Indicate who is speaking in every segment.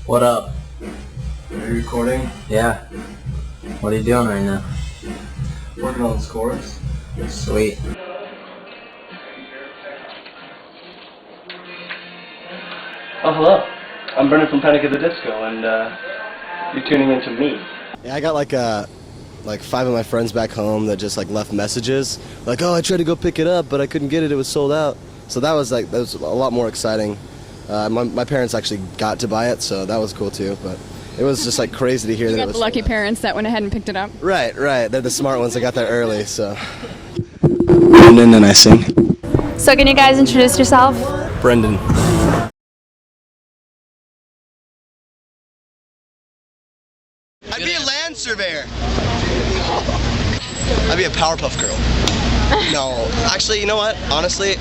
Speaker 1: What up?
Speaker 2: Are you recording?
Speaker 1: Yeah. What are you doing right now?
Speaker 2: Working on the scores.
Speaker 1: Sweet.
Speaker 3: Oh, hello. I'm Brendon from Panic at the Disco, and you're tuning in to me.
Speaker 4: Yeah, I got like 5 of my friends back home that just like left messages, like, oh, I tried to go pick it up, but I couldn't get it. It was sold out. So that was a lot more exciting. My parents actually got to buy it, so that was cool too. But it was just like crazy to hear that it was.
Speaker 5: You got the lucky parents that went ahead and picked it up.
Speaker 4: Right. They're the smart ones that got there early. So. Brendon and I sing.
Speaker 6: So can you guys introduce yourself?
Speaker 4: Brendon. I'd be a land surveyor. I'd be a Powerpuff Girl. No, actually, you know what? Honestly,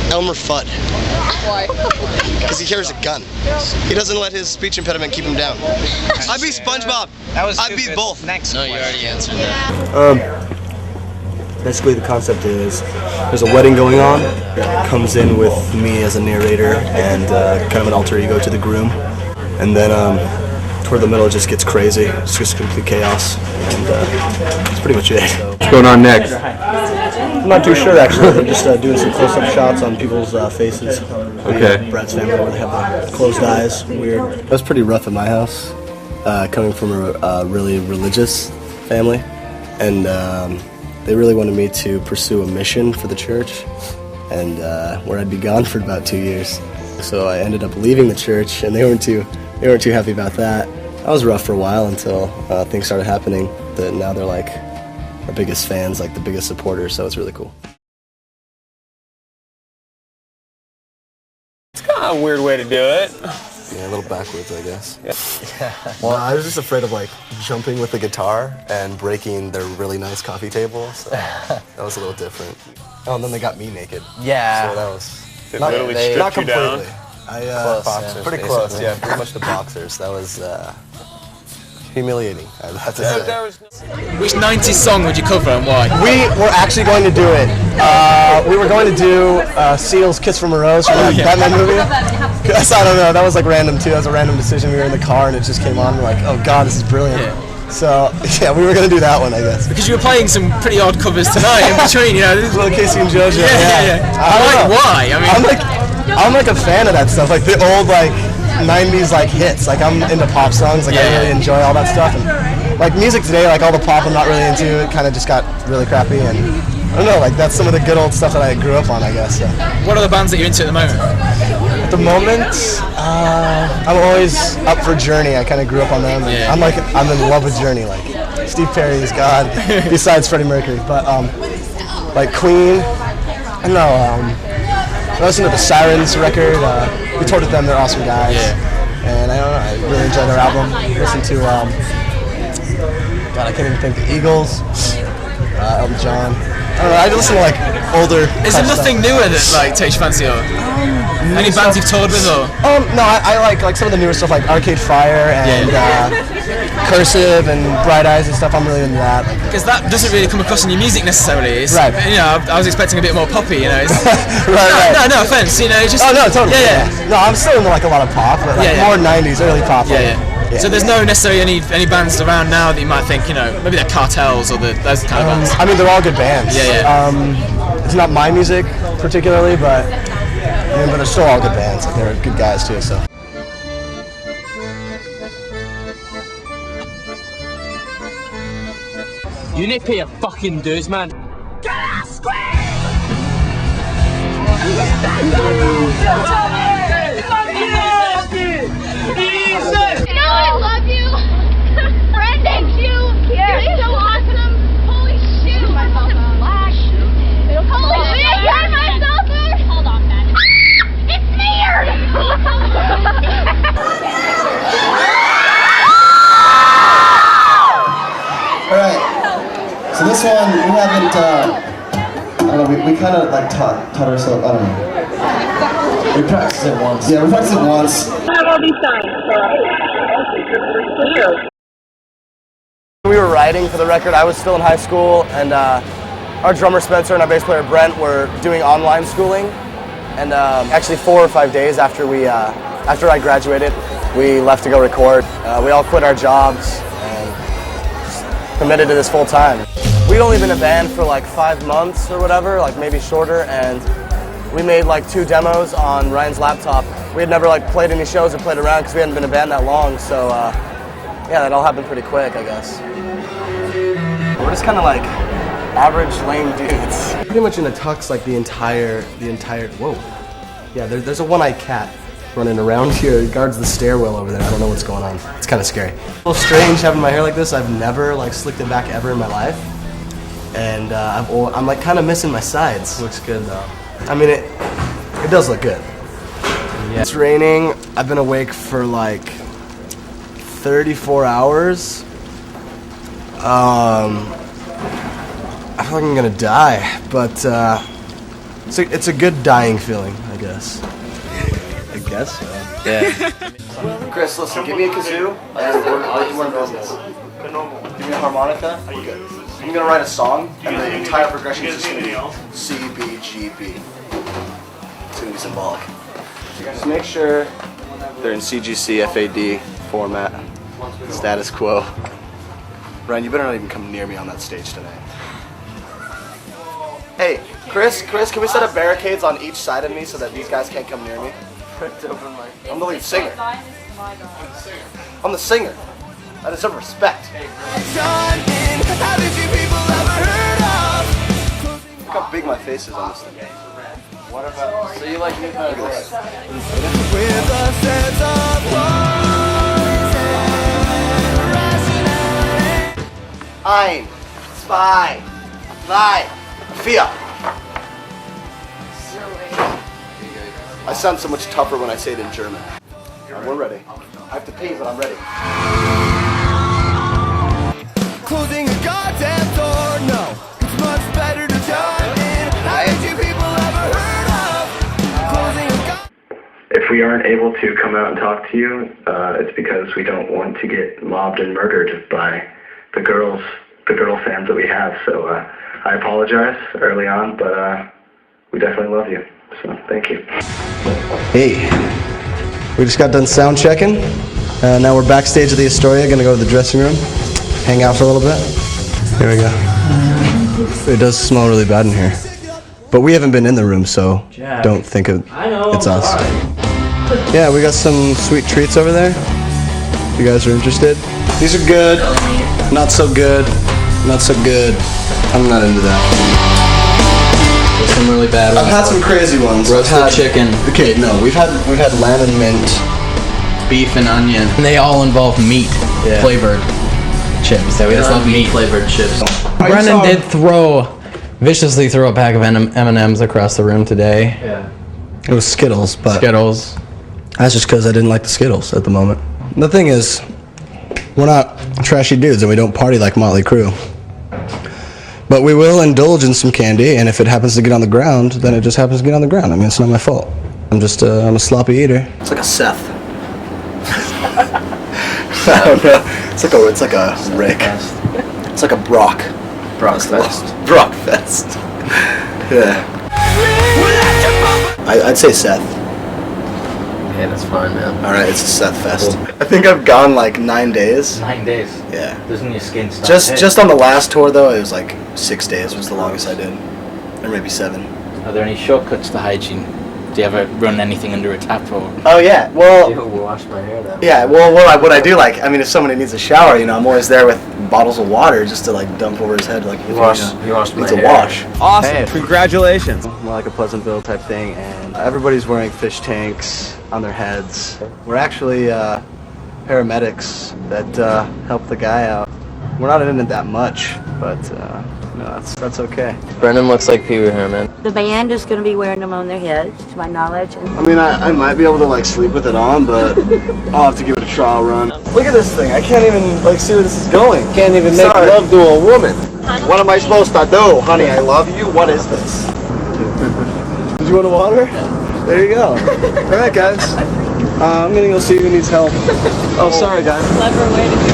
Speaker 4: Elmer Fudd.
Speaker 5: Why?
Speaker 4: Because he carries a gun. He doesn't let his speech impediment keep him down. I'd be SpongeBob. I'd be both.
Speaker 1: Next. No, you already answered that.
Speaker 4: Basically, the concept is there's a wedding going on. Comes in with me as a narrator and kind of an alter ego to the groom. And then toward the middle it just gets crazy. It's just complete chaos. And that's pretty much it.
Speaker 7: What's going on next?
Speaker 4: I'm not too sure actually. They're just doing some close-up shots on people's faces.
Speaker 7: Okay.
Speaker 4: Brad's family where they have the closed eyes. Weird. It was pretty rough at my house, coming from a really religious family. And they really wanted me to pursue a mission for the church, and where I'd be gone for about 2 years. So I ended up leaving the church, and they weren't too happy about that. I was rough for a while until things started happening. That now they're like our biggest fans, like the biggest supporters. So it's really cool.
Speaker 7: It's kind of a weird way to do it.
Speaker 4: Yeah, a little backwards, I guess. Yeah. Well, I was just afraid of like jumping with the guitar and breaking their really nice coffee table. So that was a little different. Oh, and then they got me naked.
Speaker 1: Yeah.
Speaker 4: So that was.
Speaker 7: They literally stripped you down?
Speaker 1: Boxers,
Speaker 4: pretty
Speaker 1: basically.
Speaker 4: close, yeah, pretty much the boxers. That was humiliating, I'd have to say.
Speaker 8: Which 90s song would you cover and why?
Speaker 4: We were actually going to do it. We were going to do Seal's Kiss from a Rose from that Batman movie. I don't know, that was like random too. That was a random decision. We were in the car and it just came on. We're like, oh god, this is brilliant.
Speaker 8: Yeah.
Speaker 4: So, yeah, we were going to do that one, I guess.
Speaker 8: Because you were playing some pretty odd covers tonight in between, you know.
Speaker 4: Little Casey and JoJo.
Speaker 8: Yeah. Why? I mean,
Speaker 4: I'm like a fan of that stuff, like the old like 90s like hits. Like I'm into pop songs, like I really enjoy all that stuff. And like music today, like all the pop I'm not really into, it kind of just got really crappy. And I don't know, like that's some of the good old stuff that I grew up on, I guess. So.
Speaker 8: What are the bands that you're into at the moment?
Speaker 4: At the moment, I'm always up for Journey. I kind of grew up on them. And I'm in love with Journey. Like Steve Perry is God, besides Freddie Mercury. But like Queen, I don't know. I listened to the Sirens record. We toured with them. They're awesome guys. And I don't know. I really enjoyed their album. Listened to God, I can't even think. The Eagles, Elton John. I don't know. I listen to like older.
Speaker 8: Is there nothing newer that like takes your fancy or any bands you've toured with or?
Speaker 4: No, I like some of the newer stuff like Arcade Fire and Cursive and Bright Eyes and stuff. I'm really into that.
Speaker 8: Because that doesn't really come across in your music necessarily. It's,
Speaker 4: right.
Speaker 8: You know, I was expecting a bit more poppy. You know. It's,
Speaker 4: right.
Speaker 8: No offense. You know, it's just.
Speaker 4: Oh no, totally.
Speaker 8: Yeah.
Speaker 4: No, I'm still into like a lot of pop, but like more 90s, early pop.
Speaker 8: Yeah. So there's no necessarily any bands around now that you might think, you know, maybe they're Cartels or those kind of bands.
Speaker 4: I mean, they're all good bands.
Speaker 8: Yeah.
Speaker 4: It's not my music particularly, but they're still all good bands. Like they're good guys too. So.
Speaker 8: You need to pay your fucking dues, man. Get out, scream!
Speaker 9: I love you. Brendon, you're so awesome. Holy shit. Holy shit, I got myself there. Hold on, man. It's smeared.
Speaker 4: Alright. So this one, we haven't, I don't know, we kind of like taught ourselves, I don't know. We practiced it once. Yeah, we practiced it once.
Speaker 10: I have all these signs,
Speaker 4: We were writing for the record. I was still in high school, and our drummer Spencer and our bass player Brent were doing online schooling. And actually 4 or 5 days after after I graduated, we left to go record. We all quit our jobs and committed to this full time. We'd only been a band for like 5 months or whatever, like maybe shorter, and we made like 2 demos on Ryan's laptop. We had never like played any shows or played around because we hadn't been a band that long, so yeah, that all happened pretty quick, I guess. We're just kind of like average lame dudes. Pretty much in a tux like the entire, whoa. Yeah, there's a one-eyed cat running around here. It guards the stairwell over there. I don't know what's going on. It's kind of scary. A little strange having my hair like this. I've never like slicked it back ever in my life. And I'm like kind of missing my sides.
Speaker 1: Looks good though.
Speaker 4: I mean, it does look good. Yeah. It's raining. I've been awake for like 34 hours. I feel like I'm gonna die, but it's a good dying feeling, I guess. I guess so.
Speaker 1: Yeah.
Speaker 4: Chris, listen, give me a kazoo, and we're in business. Give me a harmonica, we're good. I'm gonna write a song, and the entire progression is just gonna be C, B, G, B. It's gonna be symbolic. Just make sure they're in CGC, FAD format, status quo. Ryan, you better not even come near me on that stage tonight. Hey, Chris, can we set up barricades on each side of me so that these guys can't come near me? I'm the lead singer. I'm the singer. I deserve respect. Look how big my face is on this thing. What about? So you like new this? Ein, zwei, drei, vier. I sound so much tougher when I say it in German. We're ready. I have to pee, but I'm ready. Closing a goddamn door, no. It's much better to jump in. Haven't you people ever heard of closing a goddamn?
Speaker 10: If we aren't able to come out and talk to you, it's because we don't want to get mobbed and murdered by the girl fans that we have. So I apologize early on, but we definitely love you. So thank you.
Speaker 4: Hey, we just got done sound checking. Now we're backstage at the Astoria. Gonna go to the dressing room, hang out for a little bit. Here we go. It does smell really bad in here, but we haven't been in the room, so don't think it's us. Yeah, we got some sweet treats over there. If you guys are interested. These are good. Not so good. Not so good. I'm not into that.
Speaker 1: Some really bad ones.
Speaker 4: I've had some crazy ones.
Speaker 1: Roasted chicken.
Speaker 4: Okay, no, we've had lamb and mint,
Speaker 1: Beef and onion. And they all involve meat flavored chips.
Speaker 3: Yeah, we just love meat flavored chips.
Speaker 1: Brendon did viciously throw a pack of M&Ms across the room today.
Speaker 3: Yeah.
Speaker 4: It was Skittles, but
Speaker 1: Skittles.
Speaker 4: that's just because I didn't like the Skittles at the moment. The thing is, we're not trashy dudes and we don't party like Motley Crue. But we will indulge in some candy, and if it happens to get on the ground, then it just happens to get on the ground. I mean, it's not my fault. I'm a sloppy eater. It's like a Seth. I don't know. It's like a Rick. It's like a Brock.
Speaker 1: Brockfest.
Speaker 4: Brockfest. Yeah. I'd say Seth.
Speaker 1: Yeah, that's fine, man.
Speaker 4: Alright, it's a Seth Fest. I think I've gone like 9 days.
Speaker 3: 9 days.
Speaker 4: Yeah.
Speaker 3: Doesn't your skin start?
Speaker 4: Just on the last tour though, it was like 6 days was the longest I did. Or maybe 7.
Speaker 3: Are there any shortcuts to hygiene? Do you ever run anything under a tap or?
Speaker 4: Oh yeah, well.
Speaker 1: You wash my hair though.
Speaker 4: Yeah, well, what I do, like, I mean, if somebody needs a shower, I'm always there with bottles of water just to like dump over his head, like if
Speaker 1: you washed my hair.
Speaker 4: Wash.
Speaker 11: Awesome! Hey. Congratulations!
Speaker 4: More like a Pleasantville type thing, and everybody's wearing fish tanks on their heads. We're actually paramedics that help the guy out. We're not in it that much, but no, that's okay.
Speaker 1: Brendon looks like Pee Wee Herman.
Speaker 12: The band is going to be wearing them on their heads, to my knowledge.
Speaker 4: I mean, I might be able to like sleep with it on, but I'll have to give it a trial run. Look at this thing. I can't even like see where this is going.
Speaker 11: Can't even make love to a woman.
Speaker 4: What am I supposed to do? Honey, I love you. What is this? Did you want water? There you go. All right, guys. I'm gonna go see who needs help. Oh, sorry, guys.
Speaker 5: Clever way to do it.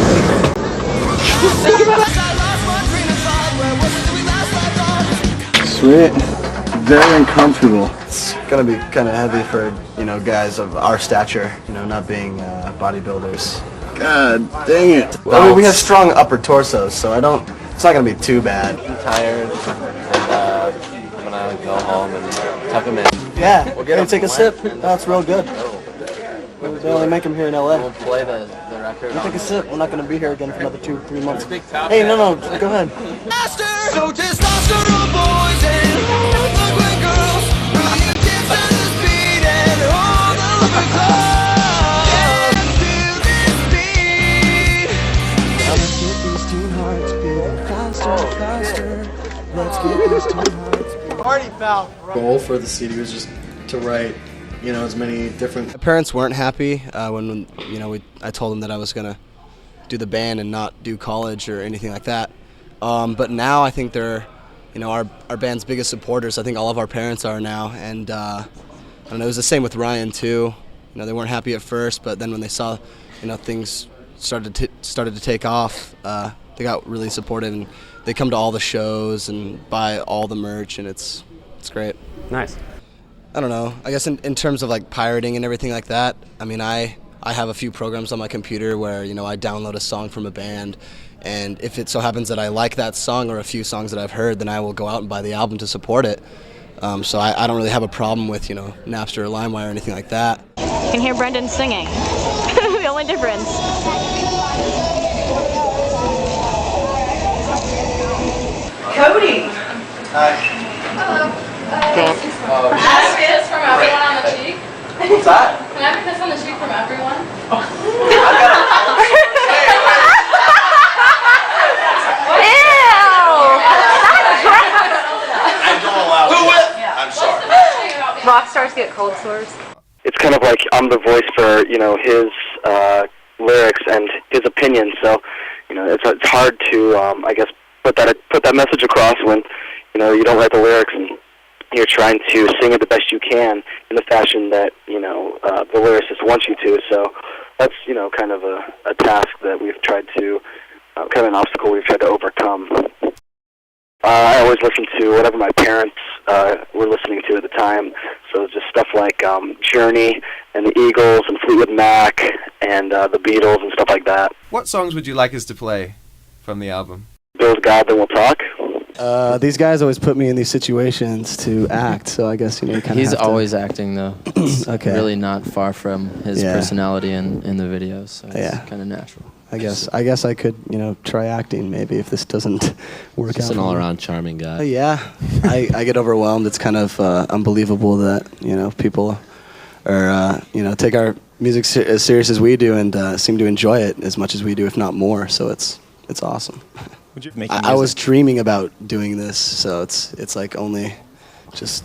Speaker 4: Sweet. Very uncomfortable. it's gonna be kind of heavy for guys of our stature, not being bodybuilders. God dang it! I mean, we have strong upper torsos, so it's not gonna be too bad.
Speaker 11: I'm tired, and I'm gonna go home and tuck them in.
Speaker 4: Yeah, we'll get take a sip. That's real good. They only make them here in LA.
Speaker 11: We'll play the record.
Speaker 4: Take a sip. We're not gonna be here again for another 2-3 months. Hey, no, go ahead.
Speaker 13: So testosterone boys and ugly girls, will you dance to this beat and hold the living close? Dance to this beat. Let's get these teen hearts beating faster, faster. Let's get these teen hearts beating.
Speaker 4: Party foul. Goal for the CD was just to write, as many different. My parents weren't happy when I told them that I was gonna do the band and not do college or anything like that. But now I think they're, our band's biggest supporters. I think all of our parents are now, and I don't know. It was the same with Ryan too. They weren't happy at first, but then when they saw, things started to take off, they got really supportive, and they come to all the shows and buy all the merch, and it's great.
Speaker 11: Nice.
Speaker 4: I don't know. I guess in terms of like pirating and everything like that, I mean, I have a few programs on my computer where, I download a song from a band, and if it so happens that I like that song or a few songs that I've heard, then I will go out and buy the album to support it. So I don't really have a problem with, Napster or LimeWire or anything like that.
Speaker 6: You can hear Brendon singing. The only difference.
Speaker 5: Cody.
Speaker 4: Hi.
Speaker 5: Hello. Can I have a kiss from everyone on the cheek?
Speaker 4: What's that?
Speaker 5: Can I have a kiss on the cheek from everyone?
Speaker 7: I'm sorry.
Speaker 6: Rock stars get cold sores.
Speaker 10: It's kind of like I'm the voice for his lyrics and his opinion. So it's hard to I guess put that message across when you don't write the lyrics and you're trying to sing it the best you can in the fashion that the lyricist wants you to. So that's kind of a task that we've tried to kind of an obstacle we've tried to overcome. I always listen to whatever my parents were listening to at the time. So just stuff like Journey and the Eagles and Fleetwood Mac and the Beatles and stuff like that.
Speaker 14: What songs would you like us to play from the album?
Speaker 10: Bill's God, Then We'll Talk.
Speaker 4: These guys always put me in these situations to act, so I guess you kind of.
Speaker 15: He's always acting though. It's
Speaker 4: okay.
Speaker 15: Really not far from his personality in the videos, so it's kind of natural.
Speaker 4: I guess I could try acting maybe if this doesn't work out.
Speaker 16: Just an all-around charming guy.
Speaker 4: Yeah, I get overwhelmed. It's kind of unbelievable that people are take our music as serious as we do and seem to enjoy it as much as we do, if not more. So it's awesome.
Speaker 14: Would you make
Speaker 4: I was dreaming about doing this, so it's like only it's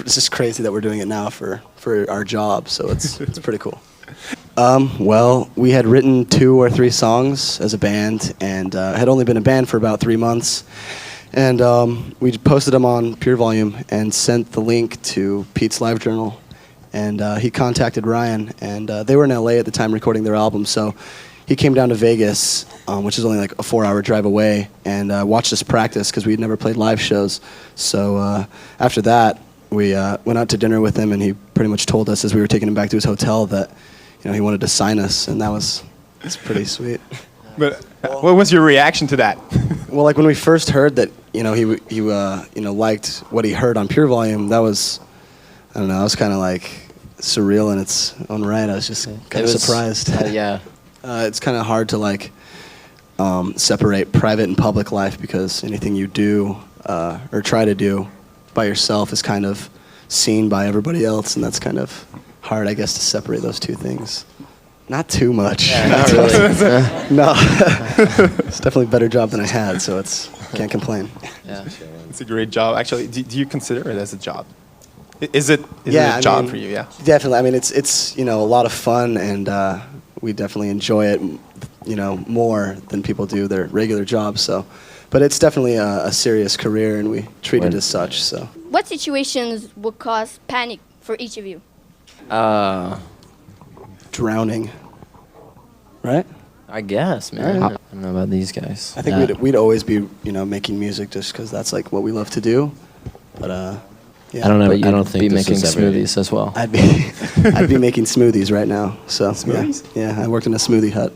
Speaker 4: just crazy that we're doing it now for our job. So it's pretty cool. Well, we had written 2 or 3 songs as a band, and had only been a band for about 3 months. And we posted them on Pure Volume and sent the link to Pete's LiveJournal. And he contacted Ryan, and they were in LA at the time recording their album. So he came down to Vegas, which is only like a 4-hour drive away, and watched us practice because we'd never played live shows. So after that, we went out to dinner with him, and he pretty much told us as we were taking him back to his hotel that he wanted to sign us, and it's pretty sweet.
Speaker 14: But what was your reaction to that?
Speaker 4: Well, like when we first heard that he liked what he heard on Pure Volume, that was, I don't know, I was kind of like surreal in its own right. I was just kind of surprised.
Speaker 15: Yeah.
Speaker 4: It's kind of hard to like separate private and public life because anything you do or try to do by yourself is kind of seen by everybody else, and that's kind of hard, I guess, to separate those two things. Not too much.
Speaker 15: Yeah, not really.
Speaker 4: No. It's definitely a better job than I had, so can't complain.
Speaker 15: Yeah.
Speaker 14: It's a great job. Actually, do you consider it as a job? Is it a job for you? Yeah.
Speaker 4: Definitely. I mean, it's a lot of fun, and we definitely enjoy it, more than people do their regular jobs. So, but it's definitely a serious career, and we treat it as such. So.
Speaker 9: What situations would cause panic for each of you?
Speaker 4: Drowning. Right?
Speaker 15: I guess, man. I don't know about these guys.
Speaker 4: I think we'd always be, making music just because that's like what we love to do. But Yeah.
Speaker 16: I don't know.
Speaker 15: But
Speaker 16: I don't
Speaker 15: you'd
Speaker 16: think
Speaker 15: be
Speaker 16: this
Speaker 15: making
Speaker 16: was ever-
Speaker 15: smoothies as well.
Speaker 4: I'd be making smoothies right now. So
Speaker 14: Smoothies?
Speaker 4: Yeah, I worked in a smoothie hut.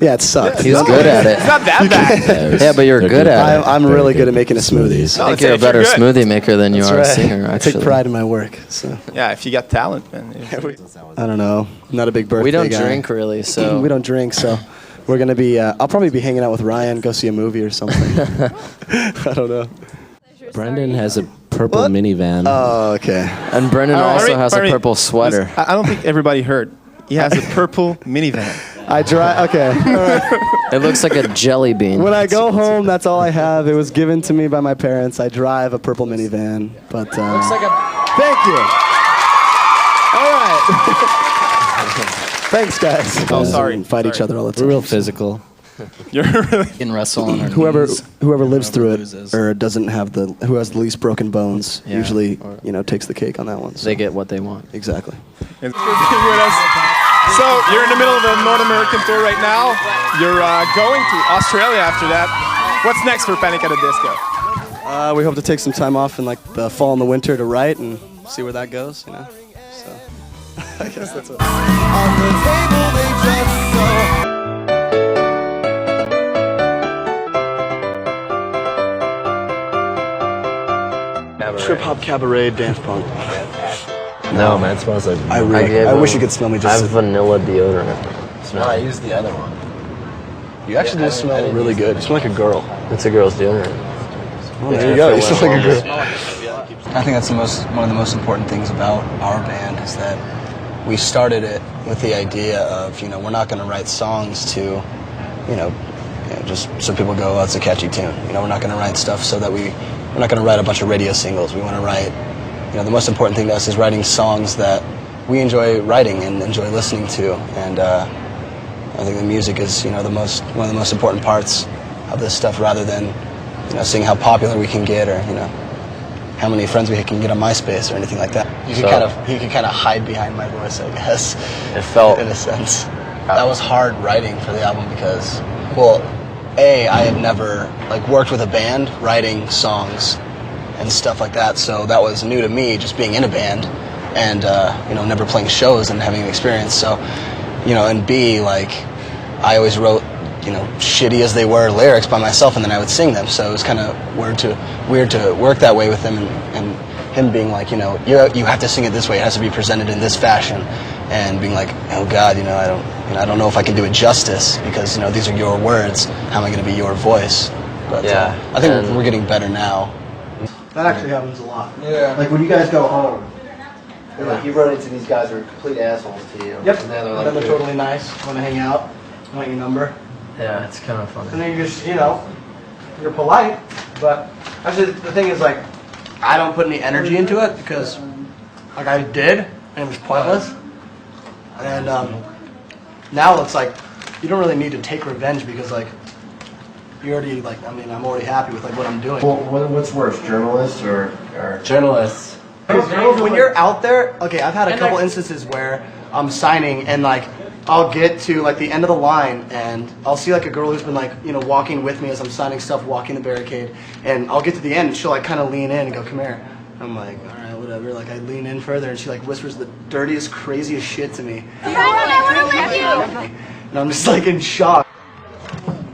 Speaker 4: Yeah, it sucks.
Speaker 15: He's good at it.
Speaker 14: It's not that bad.
Speaker 15: Yeah, but you're good at it.
Speaker 4: I'm really good at making a smoothies.
Speaker 15: I think you're a better smoothie maker than you
Speaker 4: That's
Speaker 15: are a
Speaker 4: right.
Speaker 15: singer,
Speaker 4: I
Speaker 15: actually.
Speaker 4: take pride in my work. So
Speaker 14: Yeah, if you got talent, man.
Speaker 4: I don't know. I'm not a big birthday
Speaker 15: We don't
Speaker 4: guy.
Speaker 15: drink, really, so...
Speaker 4: We don't drink, so we're gonna be. I'll probably be hanging out with Ryan, go see a movie or something. I don't know.
Speaker 16: Brendon has a purple minivan.
Speaker 4: Oh, okay.
Speaker 15: And Brendon also has a purple sweater.
Speaker 14: I don't think everybody heard. He has a purple minivan.
Speaker 4: I drive. Okay.
Speaker 15: It looks like a jelly bean.
Speaker 4: When I go home, that's all I have. It was given to me by my parents. I drive a purple minivan, but
Speaker 15: Looks like a...
Speaker 4: thank you. All right. Thanks, guys.
Speaker 14: Oh, sorry.
Speaker 4: We fight each other all the time.
Speaker 16: We're real physical.
Speaker 14: You're really.
Speaker 15: can wrestle on our
Speaker 4: Whoever
Speaker 15: knees.
Speaker 4: lives through it
Speaker 15: loses.
Speaker 4: or doesn't have who has the least broken bones
Speaker 15: Yeah,
Speaker 4: usually
Speaker 15: or-
Speaker 4: takes the cake on that one. So.
Speaker 15: They get what they want.
Speaker 4: Exactly.
Speaker 14: It's good being with us. So you're in the middle of a North American tour right now. You're going to Australia after that. What's next for Panic at the Disco?
Speaker 4: We hope to take some time off in like the fall and the winter to write and see where that goes. So I guess that's it.
Speaker 13: On the table they just saw.
Speaker 4: Trip hop cabaret dance punk.
Speaker 16: No, man, it smells like.
Speaker 4: I wish you could smell me just.
Speaker 15: I have vanilla deodorant.
Speaker 16: No, I used the other one.
Speaker 4: You actually do smell really good. You smell like a girl.
Speaker 15: It's a girl's deodorant.
Speaker 4: Well, there you go. You smell like a girl.
Speaker 17: I think that's one of the most important things about our band is that we started it with the idea of, we're not going to write songs to, just so people go, oh, it's a catchy tune. We're not going to write stuff so that we're not going to write a bunch of radio singles. We want to write, the most important thing to us is writing songs that we enjoy writing and enjoy listening to. And I think the music is, one of the most important parts of this stuff, rather than, seeing how popular we can get or, how many friends we can get on MySpace or anything like that. You can kind of hide behind my voice, I guess.
Speaker 15: It felt...
Speaker 17: in a sense. That was hard writing for the album because, well, I had never worked with a band writing songs and stuff like that, so that was new to me, just being in a band and never playing shows and having an experience. So, and B, I always wrote shitty as they were lyrics by myself, and then I would sing them. So it was kind of weird to work that way with him, and him being like, you have to sing it this way. It has to be presented in this fashion, and being like, oh God, I don't know if I can do it justice because these are your words. How am I going to be your voice? But
Speaker 15: yeah,
Speaker 17: I think we're getting better now.
Speaker 4: That actually happens a lot.
Speaker 17: Yeah.
Speaker 4: Like when you guys go home.
Speaker 17: You run into these guys who are complete assholes to you.
Speaker 4: Yep. And then they're totally nice. Want to hang out. Want your number.
Speaker 15: Yeah, it's kind of funny.
Speaker 4: And then you just, you're polite, but actually the thing is I don't put any energy into it because I did and it was pointless. And now it's you don't really need to take revenge because you already I'm already happy with what I'm doing.
Speaker 16: Well, what's worse, journalists or
Speaker 4: journalists? When you're out there, okay, I've had a couple instances where I'm signing and I'll get to the end of the line and I'll see a girl who's been walking with me as I'm signing stuff, walking the barricade, and I'll get to the end and she'll kind of lean in and go, come here. I'm like, all right, whatever. I lean in further and she whispers the dirtiest, craziest shit to me. And I'm just in shock.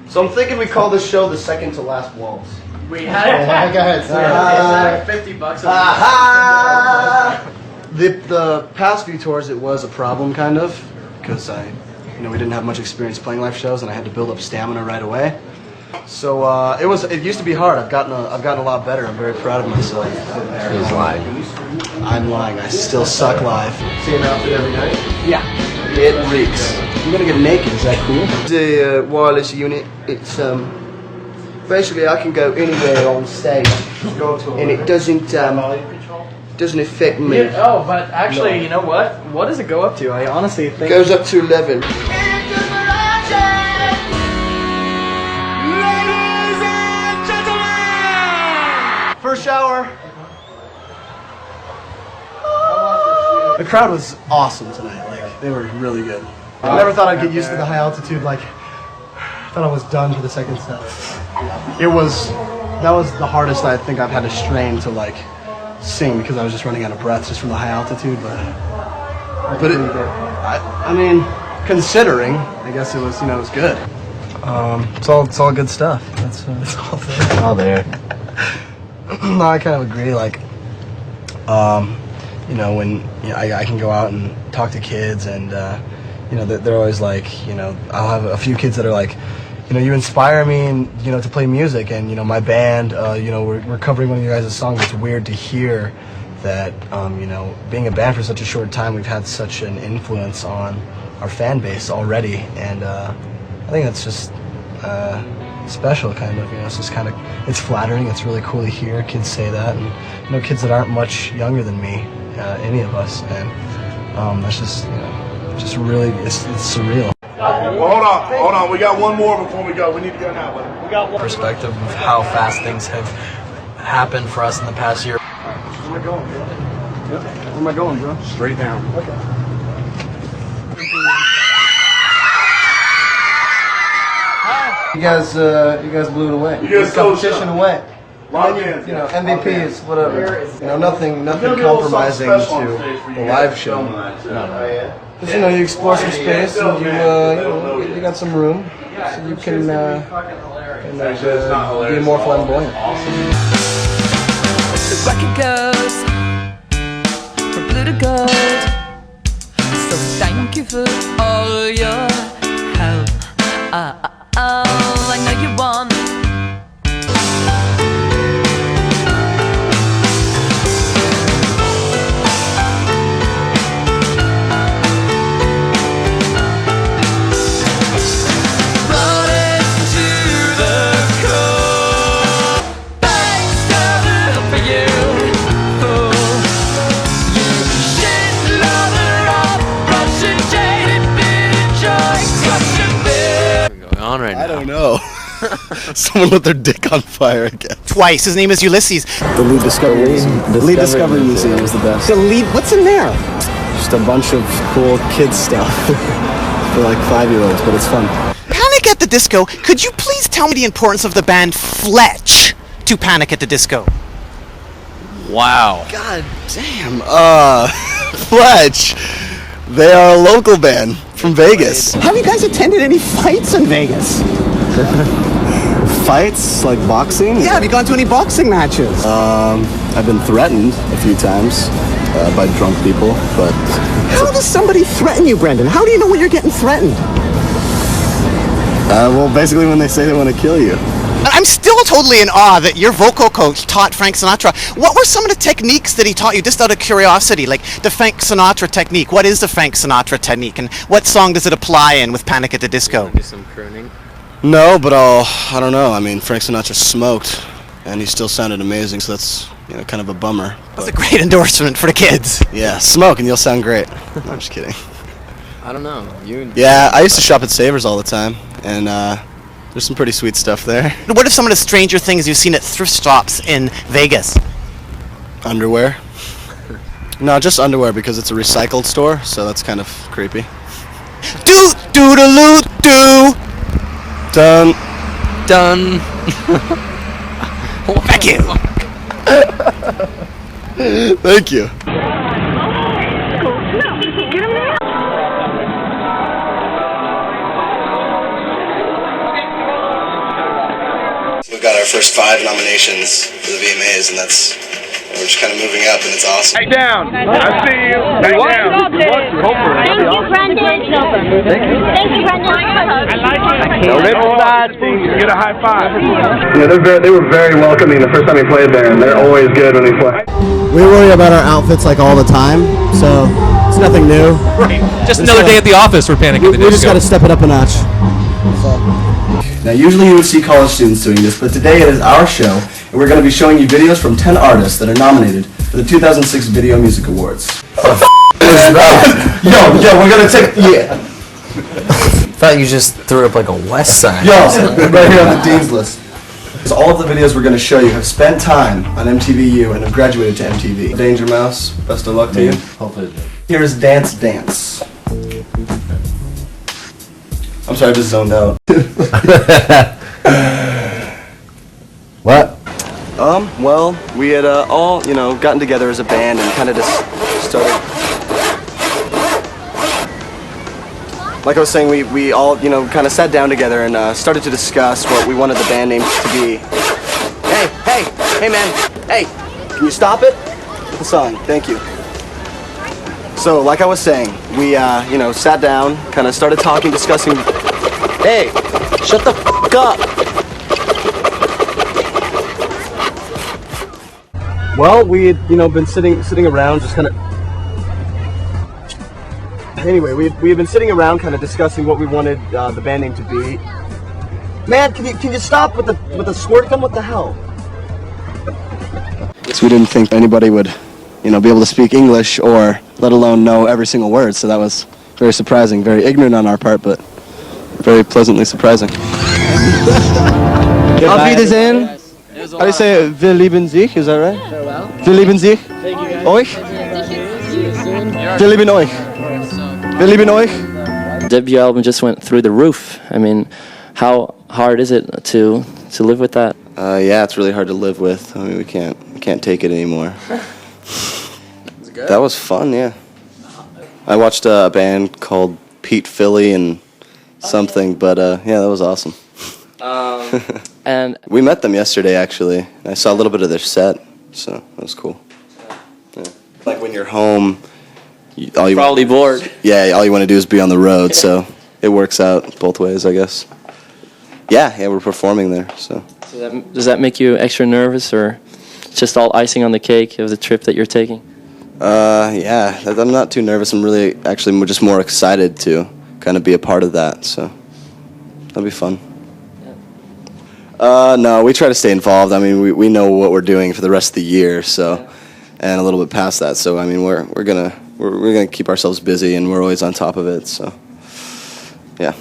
Speaker 4: So I'm thinking we call this show the second to last waltz.
Speaker 15: We had
Speaker 4: Go ahead.
Speaker 15: $50.
Speaker 4: The past few tours, it was a problem kind of because we didn't have much experience playing live shows, and I had to build up stamina right away. So it used to be hard. I've gotten a lot better. I'm very proud of myself.
Speaker 16: He's lying.
Speaker 4: I'm lying. I still suck live.
Speaker 16: Same outfit every night?
Speaker 4: Yeah. It reeks. I'm gonna get naked. Is that cool? The wireless unit. It's basically I can go anywhere on stage, and it doesn't affect me.
Speaker 15: Oh, but actually, you know what? What does it go up to? I honestly think...
Speaker 4: It goes up to 11. First shower. The crowd was awesome tonight. They were really good. I never thought I'd get used to the high altitude. I thought I was done for the second set. That was the hardest I think I've had to strain to sing because I was just running out of breath just from the high altitude, but I mean, considering, I guess it was, it was good. It's all good stuff. It's all there.
Speaker 17: All there.
Speaker 4: No, I kind of agree. Like, when I can go out and talk to kids, and they're always like, I'll have a few kids that are like, you inspire me, and to play music, and my band, we're covering one of you guys' songs. It's weird to hear that, being a band for such a short time, we've had such an influence on our fan base already, and I think that's just special, kind of. It's just kind of, it's flattering. It's really cool to hear kids say that, and kids that aren't much younger than me, any of us, and that's just really, it's surreal.
Speaker 7: Well, hold on. We got one more before we go. We need to go now, buddy. We got one.
Speaker 1: Perspective of how fast things have happened for us in the past year.
Speaker 4: Where am I going, bro? Where am I going, bro?
Speaker 7: Straight down.
Speaker 4: Okay. You guys blew it away.
Speaker 7: You guys
Speaker 4: competition away.
Speaker 7: Hands,
Speaker 4: MVPs, whatever. Nothing compromising to the live show. Because you explore some space and you got some room, so you can be more flamboyant.
Speaker 13: Black and goes from blue to gold. So thank you for all your help. I know you want.
Speaker 17: I don't know. Someone with their dick on fire again.
Speaker 18: Twice. His name is Ulysses.
Speaker 4: The Lead Discovery Museum. Lead Discovery Museum is the best.
Speaker 18: The lead. What's in there?
Speaker 4: Just a bunch of cool kids stuff for like 5-year-olds, but it's fun.
Speaker 18: Panic at the Disco. Could you please tell me the importance of the band Fletch to Panic at the Disco?
Speaker 17: Wow. God damn. Fletch. They are a local band from Vegas.
Speaker 18: Have you guys attended any fights in Vegas?
Speaker 4: Fights? Like boxing?
Speaker 18: Yeah, have you gone to any boxing matches?
Speaker 4: I've been threatened a few times by drunk people, but...
Speaker 18: How does somebody threaten you, Brendon? How do you know when you're getting threatened?
Speaker 4: Well, basically when they say they want to kill you.
Speaker 18: I'm still totally in awe that your vocal coach taught Frank Sinatra. What were some of the techniques that he taught you, just out of curiosity? Like the Frank Sinatra technique. What is the Frank Sinatra technique, and what song does it apply in with Panic at the Disco?
Speaker 15: Do some crooning.
Speaker 17: No, but I don't know. I mean, Frank Sinatra smoked, and he still sounded amazing, so that's kind of a bummer.
Speaker 18: That's a great endorsement for the kids.
Speaker 17: Yeah, smoke and you'll sound great. No, I'm just kidding.
Speaker 15: I don't know.
Speaker 17: Yeah, I used to shop at Savers all the time, and there's some pretty sweet stuff there.
Speaker 18: What are some of the stranger things you've seen at thrift shops in Vegas?
Speaker 17: Underwear. No, just underwear, because it's a recycled store, so that's kind of creepy.
Speaker 18: Do-do-do-do-do!
Speaker 17: Done.
Speaker 18: Thank you.
Speaker 17: Thank you. We've got our first 5 nominations for the VMAs, and we're just kind of moving up, and it's awesome.
Speaker 7: Hey, down. I see you. Hey, down.
Speaker 9: Thank you, Brendon. Thank you, Brendon. I like it.
Speaker 7: Get a high five.
Speaker 10: They were very welcoming the first time we played there, and they're always good when we play.
Speaker 4: We worry about our outfits like all the time, so it's nothing new.
Speaker 8: Right. Just another day at the office for Panic at the Disco.
Speaker 4: We just got to step it up a notch. Now, usually you would see college students doing this, but today it is our show, and we're going to be showing you videos from 10 artists that are nominated for the 2006 Video Music Awards. Yo, we're going to take... Yeah.
Speaker 1: Thought you just threw up like a West Side.
Speaker 4: Yo, right here on the Dean's List. So all of the videos we're going to show you have spent time on MTVU and have graduated to MTV. Danger Mouse, best of luck to you.
Speaker 16: Hopefully.
Speaker 4: Here is Dance Dance. I'm sorry, I just zoned out.
Speaker 16: What?
Speaker 17: Well, we had all, gotten together as a band and kind of just started. Like I was saying, we all, kind of sat down together and started to discuss what we wanted the band name to be. Hey, man, hey, can you stop it? The song, thank you. So, like I was saying, we, sat down, kind of started talking, discussing. Hey, shut the f*** up. Well, we had, been sitting around, just kind of. Anyway, we had been sitting around, kind of discussing what we wanted the band name to be. Man, can you stop with the squirt gun? What the hell? So we didn't think anybody would, be able to speak English or let alone know every single word. So that was very surprising, very ignorant on our part, but very pleasantly surprising. Auf Wiedersehen. How do you say wir lieben sich? Is that right?
Speaker 15: Farewell.
Speaker 17: Wir lieben sich.
Speaker 15: Thank you guys.
Speaker 17: Euch.
Speaker 15: See you soon.
Speaker 17: Wir lieben euch. Wir lieben euch.
Speaker 15: Debut album just went through the roof. I mean, how hard is it to live with that?
Speaker 17: Yeah, it's really hard to live with. I mean, we can't take it anymore. That was fun, yeah. I watched a band called Pete Philly and something, but yeah, that was awesome.
Speaker 15: And
Speaker 17: we met them yesterday, actually. I saw a little bit of their set, so that was cool. Yeah. Like when you're home,
Speaker 15: probably bored.
Speaker 17: Yeah, all you want to do is be on the road, so it works out both ways, I guess. Yeah, we're performing there, so.
Speaker 15: Does that make you extra nervous, or just all icing on the cake of the trip that you're taking?
Speaker 17: Yeah, I'm not too nervous. I'm really actually just more excited to kind of be a part of that, so that'll be fun. No, we try to stay involved. I mean, we know what we're doing for the rest of the year, so, and a little bit past that. So, I mean, we're gonna keep ourselves busy, and we're always on top of it. So, yeah.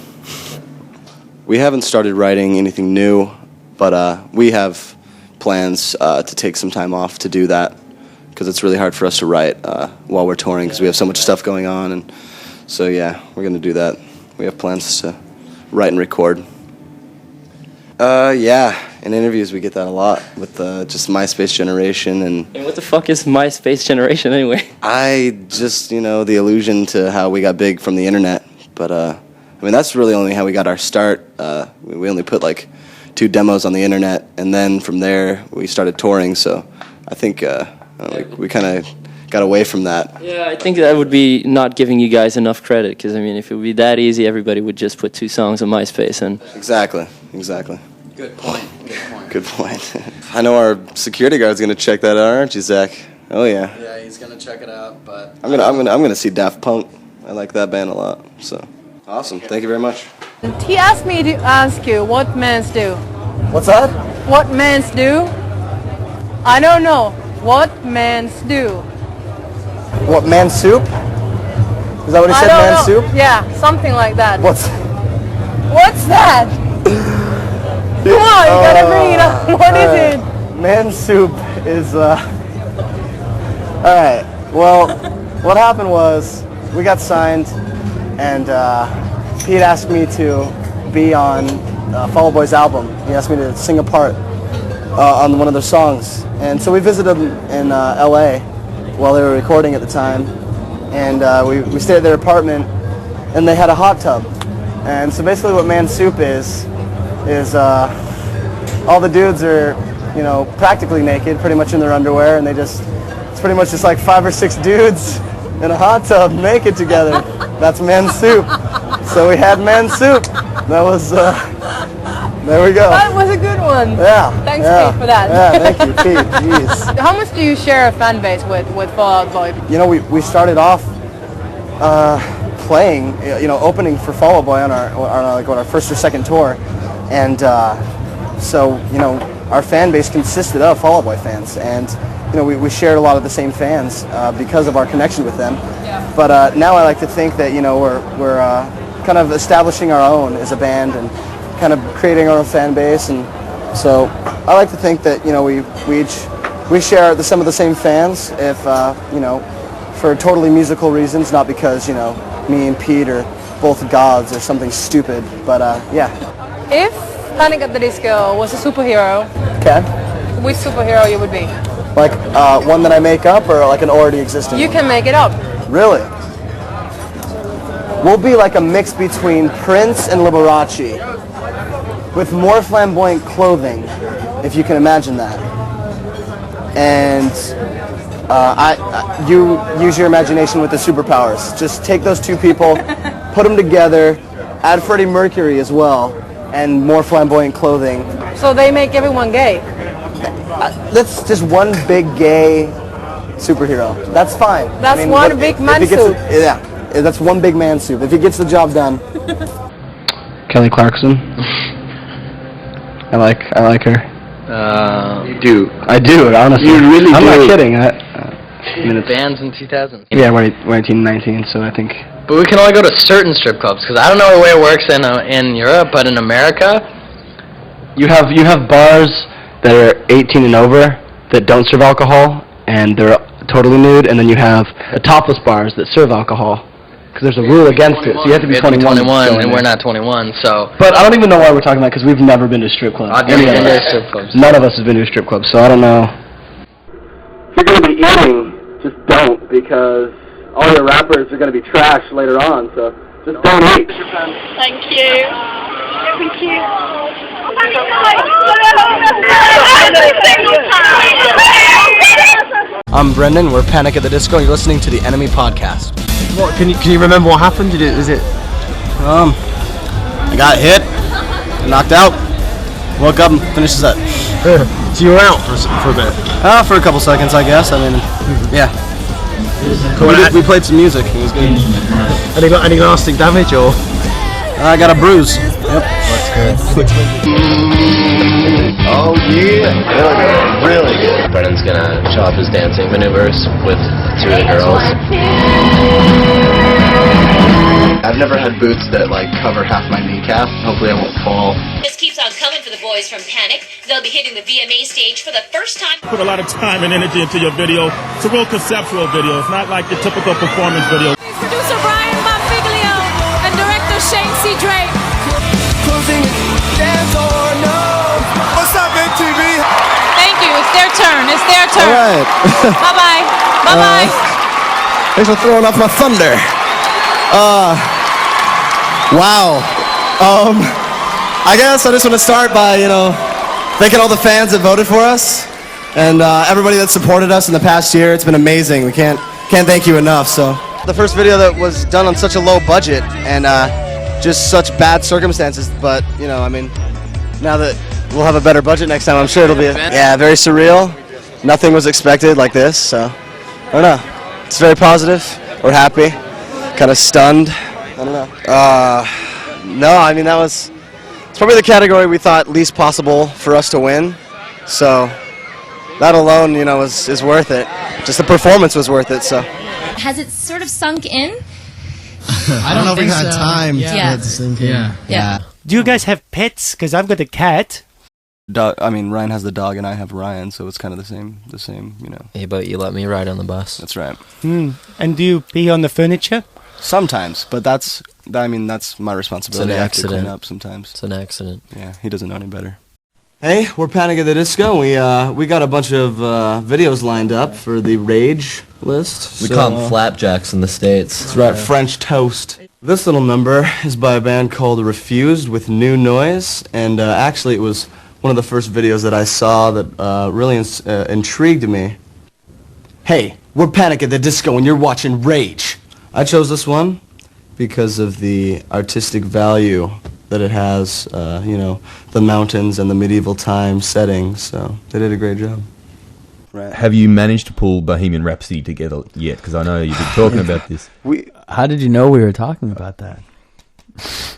Speaker 17: We haven't started writing anything new, but we have plans to take some time off to do that, because it's really hard for us to write while we're touring, because we have so much stuff going on, and so yeah, we're gonna do that. We have plans to write and record. Yeah, in interviews we get that a lot with just MySpace generation and
Speaker 15: what the fuck is MySpace generation anyway?
Speaker 17: I just, the allusion to how we got big from the internet, but I mean, that's really only how we got our start. We only put like 2 demos on the internet, and then from there we started touring, so I think we kind of got away from that.
Speaker 15: Yeah, I think that would be not giving you guys enough credit, because I mean, if it would be that easy, everybody would just put 2 songs on MySpace and.
Speaker 17: Exactly.
Speaker 1: Good point.
Speaker 17: Good point. I know our security guard's gonna check that out, aren't you, Zach? Oh yeah.
Speaker 1: Yeah, he's gonna check it out, but
Speaker 17: I'm gonna see Daft Punk. I like that band a lot. So awesome. Thank you very much.
Speaker 5: He asked me to ask you what men's do.
Speaker 17: What's that?
Speaker 5: What men's do? I don't know. What men's do?
Speaker 17: What, man soup? Is that what he said, man soup?
Speaker 5: Yeah, something like that.
Speaker 17: What's
Speaker 5: that? Come on, you gotta bring it up. What is it?
Speaker 17: Man soup is, Alright, well, what happened was, we got signed, and Pete asked me to be on Fall Out Boy's album. He asked me to sing a part on one of their songs. And so we visited them in LA while they were recording at the time, and we stayed at their apartment, and they had a hot tub. And so basically what Man Soup is all the dudes are, practically naked, pretty much in their underwear, and it's pretty much just like 5 or 6 dudes in a hot tub naked together. That's Man Soup. So we had Man Soup. That was, there we go.
Speaker 5: That was a good one.
Speaker 17: Yeah.
Speaker 5: Thanks, Pete, for that.
Speaker 17: Yeah, thank you, Pete. Jeez.
Speaker 5: How much do you share a fan base with Fall Out Boy?
Speaker 17: We started off playing, opening for Fall Out Boy on our first or second tour, and so our fan base consisted of Fall Out Boy fans, and we shared a lot of the same fans because of our connection with them. Yeah. But now I like to think that we're kind of establishing our own as a band and kind of creating our own fan base, and so I like to think that we share some of the same fans, if for totally musical reasons, not because me and Pete are both gods or something stupid, but yeah.
Speaker 5: If Panic at the Disco was a superhero,
Speaker 17: okay,
Speaker 5: which superhero you would be?
Speaker 17: Like one that I make up or like an already existing
Speaker 5: You
Speaker 17: one?
Speaker 5: can make it up.
Speaker 17: Really? We'll be like a mix between Prince and Liberace, with more flamboyant clothing, if you can imagine that. And you use your imagination with the superpowers. Just take those two people, put them together, add Freddie Mercury as well, and more flamboyant clothing.
Speaker 5: So they make everyone gay.
Speaker 17: That's just one big gay superhero. That's fine.
Speaker 5: That's one big man suit.
Speaker 17: Yeah, that's one big man suit. If he gets the job done.
Speaker 4: Kelly Clarkson. I like her.
Speaker 1: You do.
Speaker 4: I do, honestly.
Speaker 1: You really
Speaker 4: I'm
Speaker 1: do.
Speaker 4: not kidding. I mean, it's,
Speaker 1: Bands in 2000.
Speaker 4: yeah, we're 18, 19, so I think.
Speaker 1: But we can only go to certain strip clubs because I don't know the way it works in Europe, but in America,
Speaker 4: You have bars that are 18 and over that don't serve alcohol, and they're totally nude, and then you have the topless bars that serve alcohol, because there's a rule against it, so you have to be 21.
Speaker 1: and we're not 21, so.
Speaker 4: But I don't even know why we're talking about, because we've never been to strip clubs.
Speaker 1: I've never
Speaker 4: Any of
Speaker 1: been to
Speaker 4: us.
Speaker 1: strip clubs.
Speaker 4: None of us have been to a strip club, so I don't know. If you're going to be eating, just don't, because all your rappers are going to be trash later on, so just don't eat.
Speaker 9: Thank you. Thank you.
Speaker 17: I'm Brendon, we're Panic at the Disco, and you're listening to the Enemy Podcast.
Speaker 16: What can you remember what happened? Was it?
Speaker 17: I got hit, knocked out, woke up and finished the set.
Speaker 16: So you were out for a bit?
Speaker 17: For a couple seconds, I guess. I mean, yeah.
Speaker 16: Cool.
Speaker 17: We played some music, it was good.
Speaker 16: Any lasting damage or?
Speaker 17: I got a bruise. Yep.
Speaker 16: That's good.
Speaker 11: Oh yeah, really good. Brennan's gonna show off his dancing maneuvers with two of the girls.
Speaker 17: I've never had boots that like cover half my kneecap. Hopefully I won't fall.
Speaker 19: This keeps on coming for the boys from Panic. They'll be hitting the VMA stage for the first time.
Speaker 20: Put a lot of time and energy into your video. It's a real conceptual video. It's not like your typical performance video.
Speaker 5: Producer Brian Bonfiglio and director Shane C. Drake.
Speaker 13: Closing dance or no? What's up, MTV?
Speaker 5: Thank you. It's their turn. It's their turn.
Speaker 17: All right.
Speaker 5: Bye-bye. Bye-bye.
Speaker 17: Thanks for throwing off my thunder. Wow. I guess I just want to start by, thanking all the fans that voted for us and everybody that supported us in the past year. It's been amazing. We can't thank you enough. So the first video that was done on such a low budget and just such bad circumstances, but I mean, now that we'll have a better budget next time, I'm sure it'll be very surreal. Nothing was expected like this, so I don't know. It's very positive. We're happy. Kind of stunned. I don't know. No, I mean it's probably the category we thought least possible for us to win. So that alone, is worth it. Just the performance was worth it. So.
Speaker 21: Has it sort of sunk in?
Speaker 22: I don't know if we had time for it to sink in.
Speaker 21: Yeah.
Speaker 23: Do you guys have pets? Because I've got a cat.
Speaker 17: I mean, Ryan has the dog and I have Ryan, so it's kind of the same,
Speaker 11: Hey, but you let me ride on the bus.
Speaker 17: That's right.
Speaker 23: And do you pee on the furniture?
Speaker 17: Sometimes, but that's my responsibility.
Speaker 11: It's an
Speaker 17: I have to clean
Speaker 11: accident.
Speaker 17: up sometimes.
Speaker 11: It's an accident.
Speaker 17: Yeah, he doesn't know any better. Hey, we're Panic at the Disco. We got a bunch of videos lined up for the Rage list.
Speaker 11: We call them flapjacks in the States.
Speaker 17: That's right, French toast. This little number is by a band called Refused with New Noise, and actually it was one of the first videos that I saw that really intrigued me. Hey, we're Panic at the Disco and you're watching Rage. I chose this one because of the artistic value that it has, the mountains and the medieval time setting, so they did a great job.
Speaker 24: Right. Have you managed to pull Bohemian Rhapsody together yet? Because I know you've been talking about this.
Speaker 25: How did you know we were talking about that?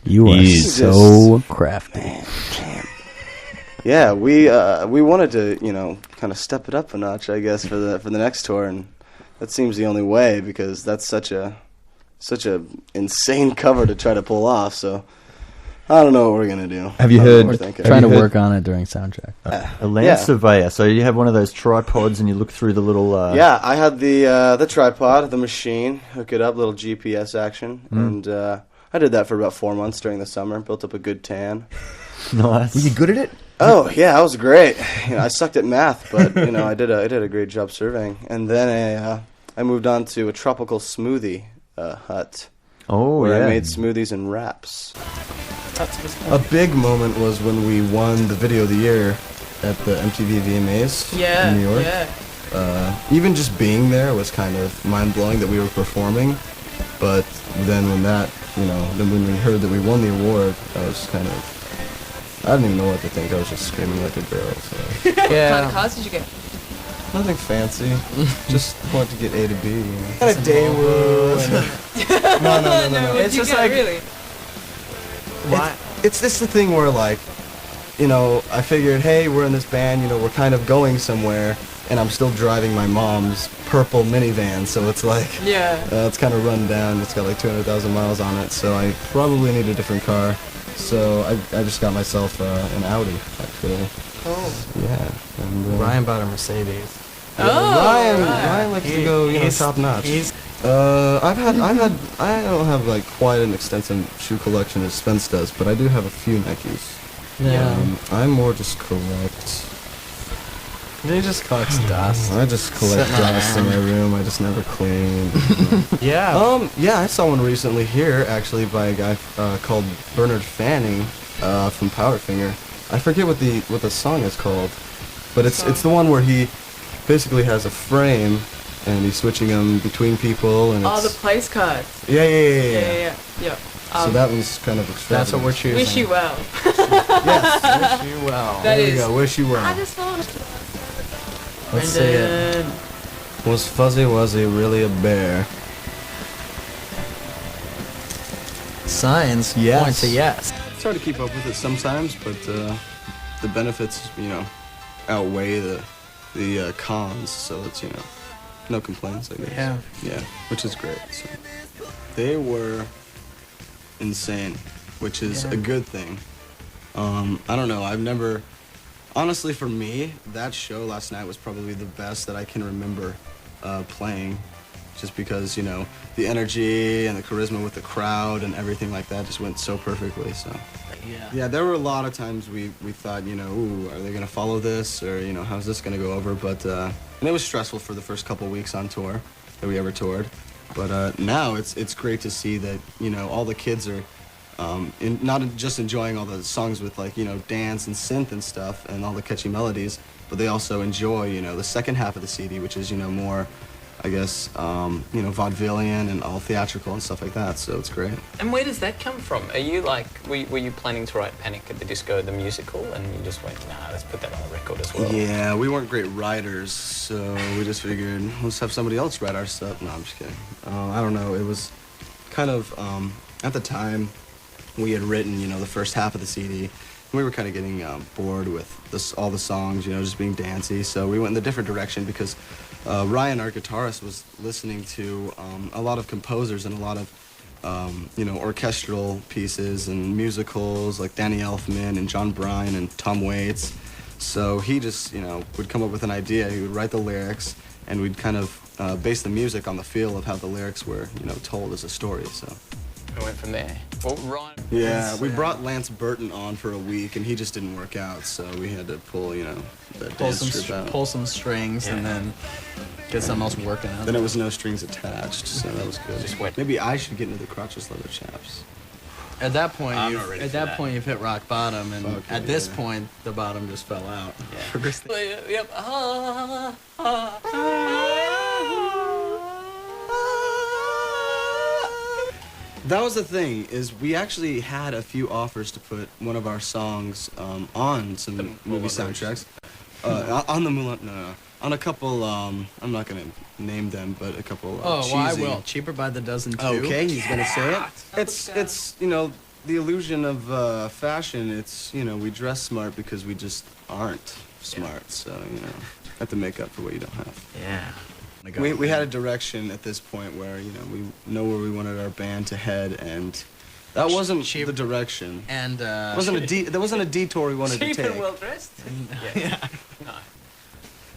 Speaker 25: You are so crafty.
Speaker 17: Yeah, we wanted to, kind of step it up a notch, I guess, for the next tour, and that seems the only way because that's such a insane cover to try to pull off. So I don't know what we're gonna do.
Speaker 24: Have you heard?
Speaker 25: We're trying to work on it during soundcheck.
Speaker 22: A land surveyor. So you have one of those tripods and you look through the little.
Speaker 17: Yeah, I had the tripod, the machine, hook it up, little GPS action, and I did that for about 4 months during the summer. Built up a good tan.
Speaker 22: Nice.
Speaker 16: Were you good at it?
Speaker 4: Oh yeah, that was great. You know, I sucked at math, but you know, I did a great job surveying. And then I moved on to a tropical smoothie hut.
Speaker 22: Oh,
Speaker 4: where
Speaker 22: yeah.
Speaker 4: I made smoothies and wraps. A big moment was when we won the Video of the Year at the MTV VMAs in New York. Even just being there was kind of mind-blowing that we were performing. But then when when we heard that we won the award, I was kind of, I didn't even know what to think. I was just screaming like a girl. So.
Speaker 5: What kind of cars did you get?
Speaker 4: Nothing fancy. Just wanted to get A to B. You know. Kind of Daewoo. No.
Speaker 5: It's just like really.
Speaker 4: Why? It's just the thing where like, you know, I figured, hey, we're in this band. You know, we're kind of going somewhere, and I'm still driving my mom's purple minivan. So it's like, it's kind of run down. It's got like 200,000 miles on it. So I probably need a different car. So I just got myself an Audi, actually.
Speaker 1: Oh.
Speaker 4: Yeah. And,
Speaker 1: Ryan bought a Mercedes.
Speaker 4: Ryan likes to go, you know, top notch. I don't have like quite an extensive shoe collection as Spence does, but I do have a few Nikes.
Speaker 1: Yeah.
Speaker 4: I more just collect.
Speaker 1: He just collects dust.
Speaker 4: I just collect dust in my room. I just never clean.
Speaker 1: Yeah.
Speaker 4: Yeah, I saw one recently here, actually, by a guy called Bernard Fanning from Powderfinger. I forget what the song is called, but it's the one where he basically has a frame and he's switching them between people and
Speaker 5: Oh,
Speaker 4: it's,
Speaker 5: the place cards.
Speaker 4: Yeah. So that was kind of extravagant.
Speaker 1: That's what we're choosing.
Speaker 5: Wish you well.
Speaker 4: Yes, wish you well.
Speaker 5: That
Speaker 4: there
Speaker 5: is.
Speaker 4: you go, wish you well.
Speaker 5: I just thought.
Speaker 1: Let's see it.
Speaker 4: Was Fuzzy Wuzzy really a bear?
Speaker 1: Signs
Speaker 4: Yes.
Speaker 1: point to yes.
Speaker 4: It's hard to keep up with it sometimes, but the benefits, you know, outweigh the cons. So it's, you know, no complaints, I guess. Yeah, which is great. So they were insane, which is a good thing. I don't know. I've never, honestly, for me, that show last night was probably the best that I can remember playing. Just because, you know, the energy and the charisma with the crowd and everything like that just went so perfectly, so. Yeah, there were a lot of times we thought, you know, ooh, are they going to follow this? Or, you know, how's this going to go over? But, and it was stressful for the first couple weeks on tour that we ever toured. But now it's great to see that, you know, all the kids are not just enjoying all the songs with, like, you know, dance and synth and stuff and all the catchy melodies, but they also enjoy, you know, the second half of the CD, which is, you know, more, I guess, you know, vaudevillian and all theatrical and stuff like that, so it's great.
Speaker 2: And where does that come from? Are you like, were you planning to write Panic at the Disco, the musical, and you just went, nah, let's put that on the record as well?
Speaker 4: Yeah, we weren't great writers, so we just figured, let's have somebody else write our stuff. No, I'm just kidding. I don't know, it was kind of, at the time, we had written, you know, the first half of the CD, and we were kind of getting bored with all the songs, you know, just being dancey, so we went in a different direction because Ryan, our guitarist, was listening to a lot of composers and a lot of, you know, orchestral pieces and musicals like Danny Elfman and John Bryan and Tom Waits. So he just, you know, would come up with an idea. He would write the lyrics, and we'd kind of base the music on the feel of how the lyrics were, you know, told as a story. So.
Speaker 2: We went from there. Well, Ryan.
Speaker 4: Yeah, we brought Lance Burton on for a week, and he just didn't work out. So we had to pull, you know, that dance troupe out.
Speaker 1: Pull some strings and then get something else working out.
Speaker 4: Then it was no strings attached, so that was good.
Speaker 2: Just wait.
Speaker 4: Maybe I should get into the crotchless leather chaps.
Speaker 1: At that point,
Speaker 2: I'm not ready for that.
Speaker 1: point, you've hit rock bottom, and
Speaker 4: Okay,
Speaker 1: at this point, the bottom just fell out.
Speaker 2: Yeah. Yep.
Speaker 4: That was the thing, is we actually had a few offers to put one of our songs on some movie soundtracks. On the Moulin, no. On a couple, I'm not going to name them, but a couple cheesy.
Speaker 1: Well, I will. Cheaper by the dozen, too.
Speaker 4: Okay, he's going to say it. It's you know, the illusion of fashion. It's, you know, we dress smart because we just aren't smart. So, you know, have to make up for what you don't have.
Speaker 1: Yeah.
Speaker 4: We had a direction at this point where, you know, we know where we wanted our band to head, and that wasn't the direction.
Speaker 1: And
Speaker 4: there wasn't a detour we wanted to
Speaker 2: Cheap
Speaker 4: take.
Speaker 2: and well dressed.
Speaker 1: Yeah.
Speaker 2: No.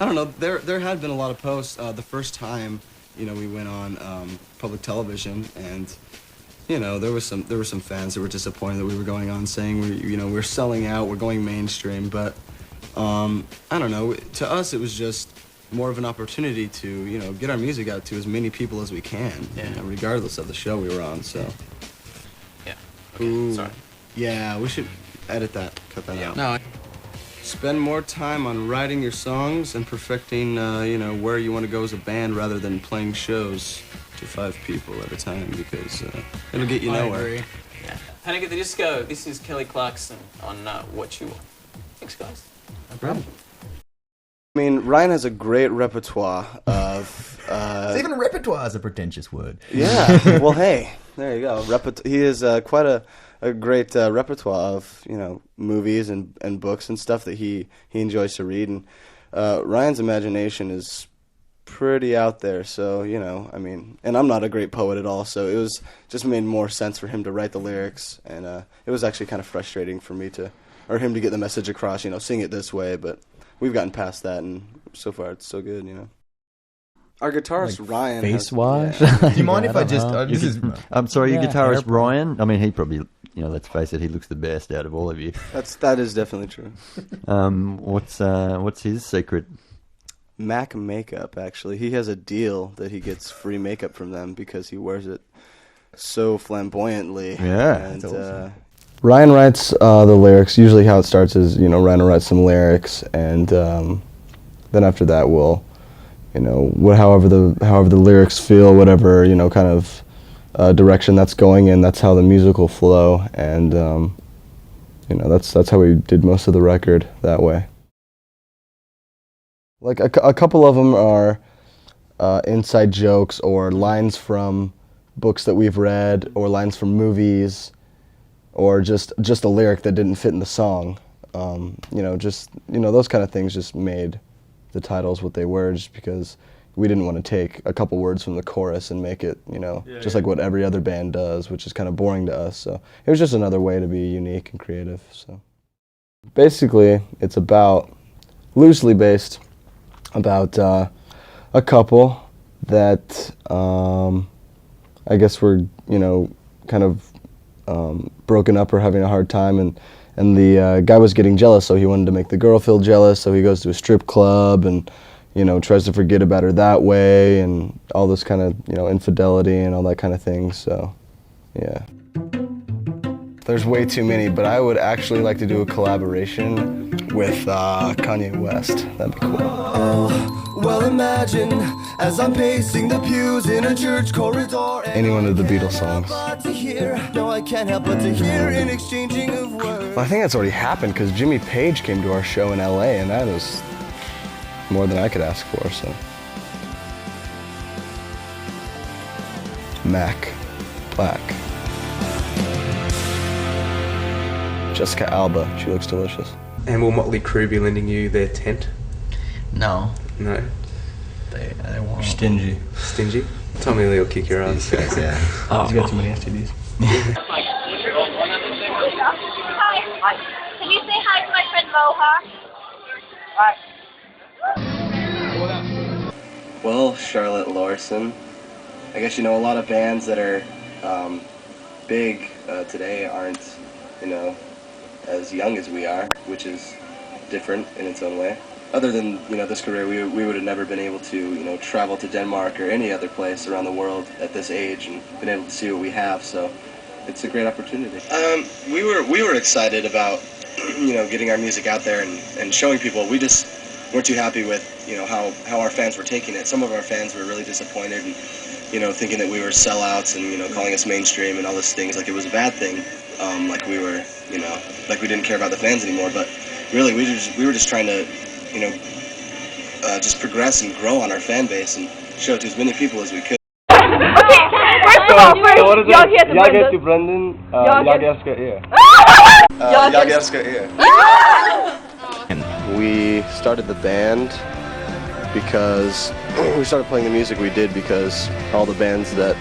Speaker 4: I don't know. There had been a lot of posts. The first time, you know, we went on public television, and
Speaker 17: you know, there were some fans that were disappointed that we were going on saying we're selling out, we're going mainstream, but I don't know. To us, it was just more of an opportunity to get our music out to as many people as we can, regardless of the show we were on. So.
Speaker 2: Yeah.
Speaker 17: Okay. Ooh.
Speaker 2: Sorry.
Speaker 17: Yeah, we should edit that, cut that out.
Speaker 2: No.
Speaker 17: Spend more time on writing your songs and perfecting, where you want to go as a band rather than playing shows to 5 people at a time, because it'll get you nowhere.
Speaker 2: I agree. Yeah. Panic at the Disco. This is Kelly Clarkson on What You Want. Thanks, guys.
Speaker 17: No problem. I mean, Ryan has a great repertoire of...
Speaker 24: Even repertoire is a pretentious word.
Speaker 17: Yeah, well, hey, there you go. He has quite a great repertoire of, movies and books and stuff that he enjoys to read. And Ryan's imagination is pretty out there, so, and I'm not a great poet at all, so it was just made more sense for him to write the lyrics, and it was actually kind of frustrating for me or him to get the message across, sing it this way, but we've gotten past that, and so far it's so good, Our guitarist Ryan
Speaker 25: face wash.
Speaker 24: Do you mind if I just?
Speaker 22: I'm sorry, your guitarist
Speaker 25: airplane.
Speaker 22: Ryan. I mean, he probably, let's face it, he looks the best out of all of you.
Speaker 17: That is definitely true.
Speaker 22: What's his secret?
Speaker 17: Mac Makeup, actually. He has a deal that he gets free makeup from them because he wears it so flamboyantly.
Speaker 24: Yeah,
Speaker 17: and
Speaker 24: that's awesome.
Speaker 4: Ryan writes the lyrics. Usually how it starts is, Ryan will write some lyrics, and then after that we'll, however the lyrics feel, whatever, kind of direction that's going in, that's how the music will flow, and, that's how we did most of the record that way. Like a couple of them are inside jokes or lines from books that we've read or lines from movies, or just a lyric that didn't fit in the song. Those kind of things just made the titles what they were, just because we didn't want to take a couple words from the chorus and make it, like what every other band does, which is kind of boring to us. So it was just another way to be unique and creative. So basically, it's loosely based about a couple that I guess were, kind of broken up or having a hard time, and the guy was getting jealous, so he wanted to make the girl feel jealous, so he goes to a strip club and tries to forget about her that way, and all this kind of infidelity and all that kind of thing. So yeah, there's way too many, but I would actually like to do a collaboration with Kanye West. That'd be cool.
Speaker 13: Oh, well, imagine as I'm pacing the pews in a church corridor.
Speaker 4: Any one of the Beatles songs.
Speaker 13: No, I can't help but to hear in exchanging of words.
Speaker 4: Well, I think that's already happened, because Jimmy Page came to our show in LA, and that was more than I could ask for. So Mac Black. Jessica Alba, she looks delicious.
Speaker 3: And will Motley Crue be lending you their tent?
Speaker 6: No.
Speaker 3: No?
Speaker 6: They won't.
Speaker 3: Stingy. Stingy? Tommy Lee will kick your ass.
Speaker 6: Yeah.
Speaker 3: Oh.
Speaker 4: He's got too many STDs.
Speaker 9: Hi. Can you say hi to my friend Moha? Hi.
Speaker 17: Well, Charlotte Larson, I guess a lot of bands that are big today aren't, as young as we are, which is different in its own way. Other than, this career, we would have never been able to, travel to Denmark or any other place around the world at this age and been able to see what we have, so it's a great opportunity. We were excited about, getting our music out there and showing people. We just weren't too happy with, how our fans were taking it. Some of our fans were really disappointed and, thinking that we were sellouts and, calling us mainstream and all these things, like it was a bad thing. Like we were, like we didn't care about the fans anymore, but really we were just trying to, just progress and grow on our fan base and show it to as many people as we could.
Speaker 9: Okay, first of all,
Speaker 4: Jag heter Brendon Urie. We started the band because we started playing the music we did because all the bands that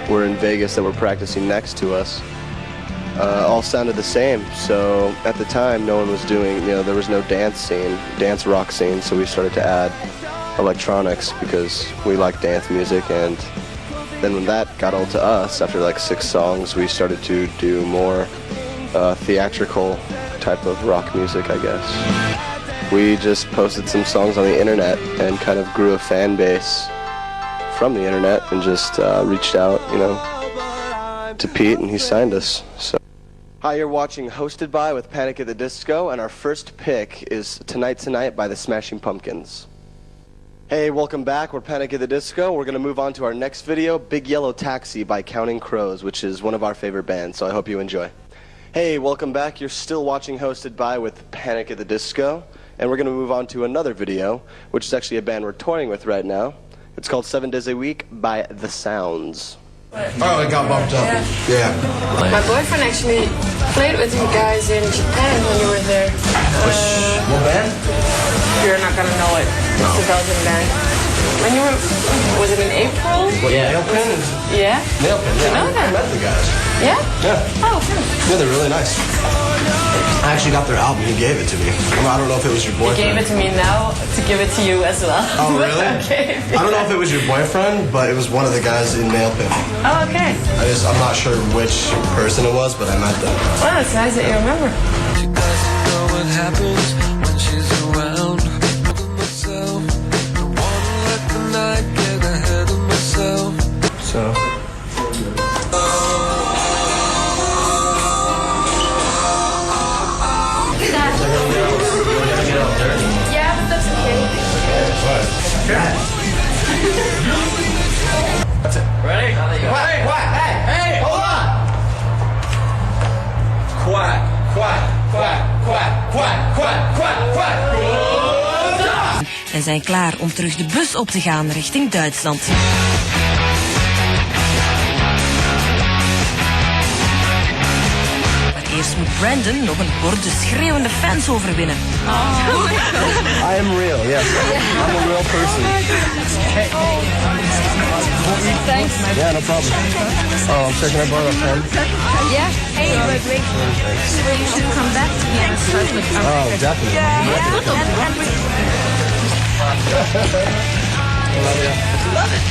Speaker 4: were in Vegas that were practicing next to us all sounded the same. So at the time, no one was doing, there was no dance rock scene, so we started to add electronics because we like dance music, and
Speaker 17: then when that got old to us, after like 6 songs, we started to do more theatrical type of rock music, I guess. We just posted some songs on the internet and kind of grew a fan base from the internet and just reached out, you know, to Pete, and he signed us. So. Hi, you're watching Hosted By with Panic at the Disco, and our first pick is Tonight Tonight by the Smashing Pumpkins. Hey, welcome back. We're Panic at the Disco. We're going to move on to our next video, Big Yellow Taxi by Counting Crows, which is one of our favorite bands, so I hope you enjoy. Hey, welcome back. You're still watching Hosted By with Panic at the Disco, and we're going to move on to another video, which is actually a band we're touring with right now. It's called 7 Days a Week by The Sounds.
Speaker 7: Oh, it got bumped up. Yeah.
Speaker 5: My boyfriend actually played with you guys in Japan when you were there.
Speaker 7: What band?
Speaker 5: You're not gonna know it. It's a Belgian band. When you were, was it in April?
Speaker 7: Yeah. Nail Pin?
Speaker 5: Yeah.
Speaker 7: Nail Pin, yeah.
Speaker 5: You know
Speaker 7: I met the guys.
Speaker 5: Yeah?
Speaker 7: Yeah.
Speaker 5: Oh, okay.
Speaker 7: Yeah, they're really nice. I actually got their album. He gave it to me. I don't know if it was your
Speaker 5: He
Speaker 7: boyfriend.
Speaker 5: gave it to me now to give it to you as well.
Speaker 7: Oh, really?
Speaker 5: Okay.
Speaker 7: I don't know if it was your boyfriend, but it was one of the guys in Nail Pin.
Speaker 5: Oh, okay.
Speaker 7: I'm not sure which person it was, but I met them.
Speaker 5: Well, it's nice that you remember.
Speaker 13: She doesn't know what happens when she's around. Myself, don't wanna let the night get ahead of myself.
Speaker 7: So.
Speaker 5: Yeah, but that's okay.
Speaker 7: That's it.
Speaker 2: Ready?
Speaker 7: Quiet, quiet, hey, hold on! Quiet, quiet, quiet, quiet, quiet, quiet, quiet, quiet.
Speaker 10: En zijn klaar om terug de bus op te gaan richting Duitsland. Maar eerst moet Brendon nog een horde schreeuwende fans overwinnen.
Speaker 4: I am real, yes. I'm a real person.
Speaker 5: Thanks.
Speaker 4: Yeah, no problem. Oh, I'm checking I borrow a pen.
Speaker 5: Yeah. Hey, we're great. You should come back to me and start with
Speaker 4: Oh, definitely.
Speaker 5: Love it.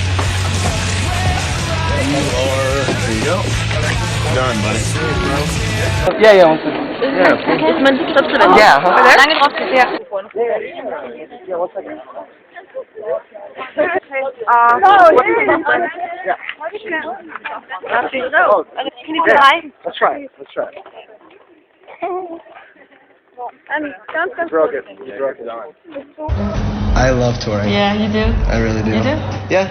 Speaker 16: There you go. Done, buddy.
Speaker 4: Yeah, yeah, one second.
Speaker 5: Is mijn dat ze
Speaker 4: Yeah, over there?
Speaker 5: Lange erop zitten, ja.
Speaker 4: Yeah, one second.
Speaker 5: Can you try?
Speaker 4: Let's try it. Let's try it. Broke it. You broke it on. I love touring.
Speaker 5: Yeah, you do.
Speaker 4: I really do.
Speaker 5: You do?
Speaker 4: Yeah.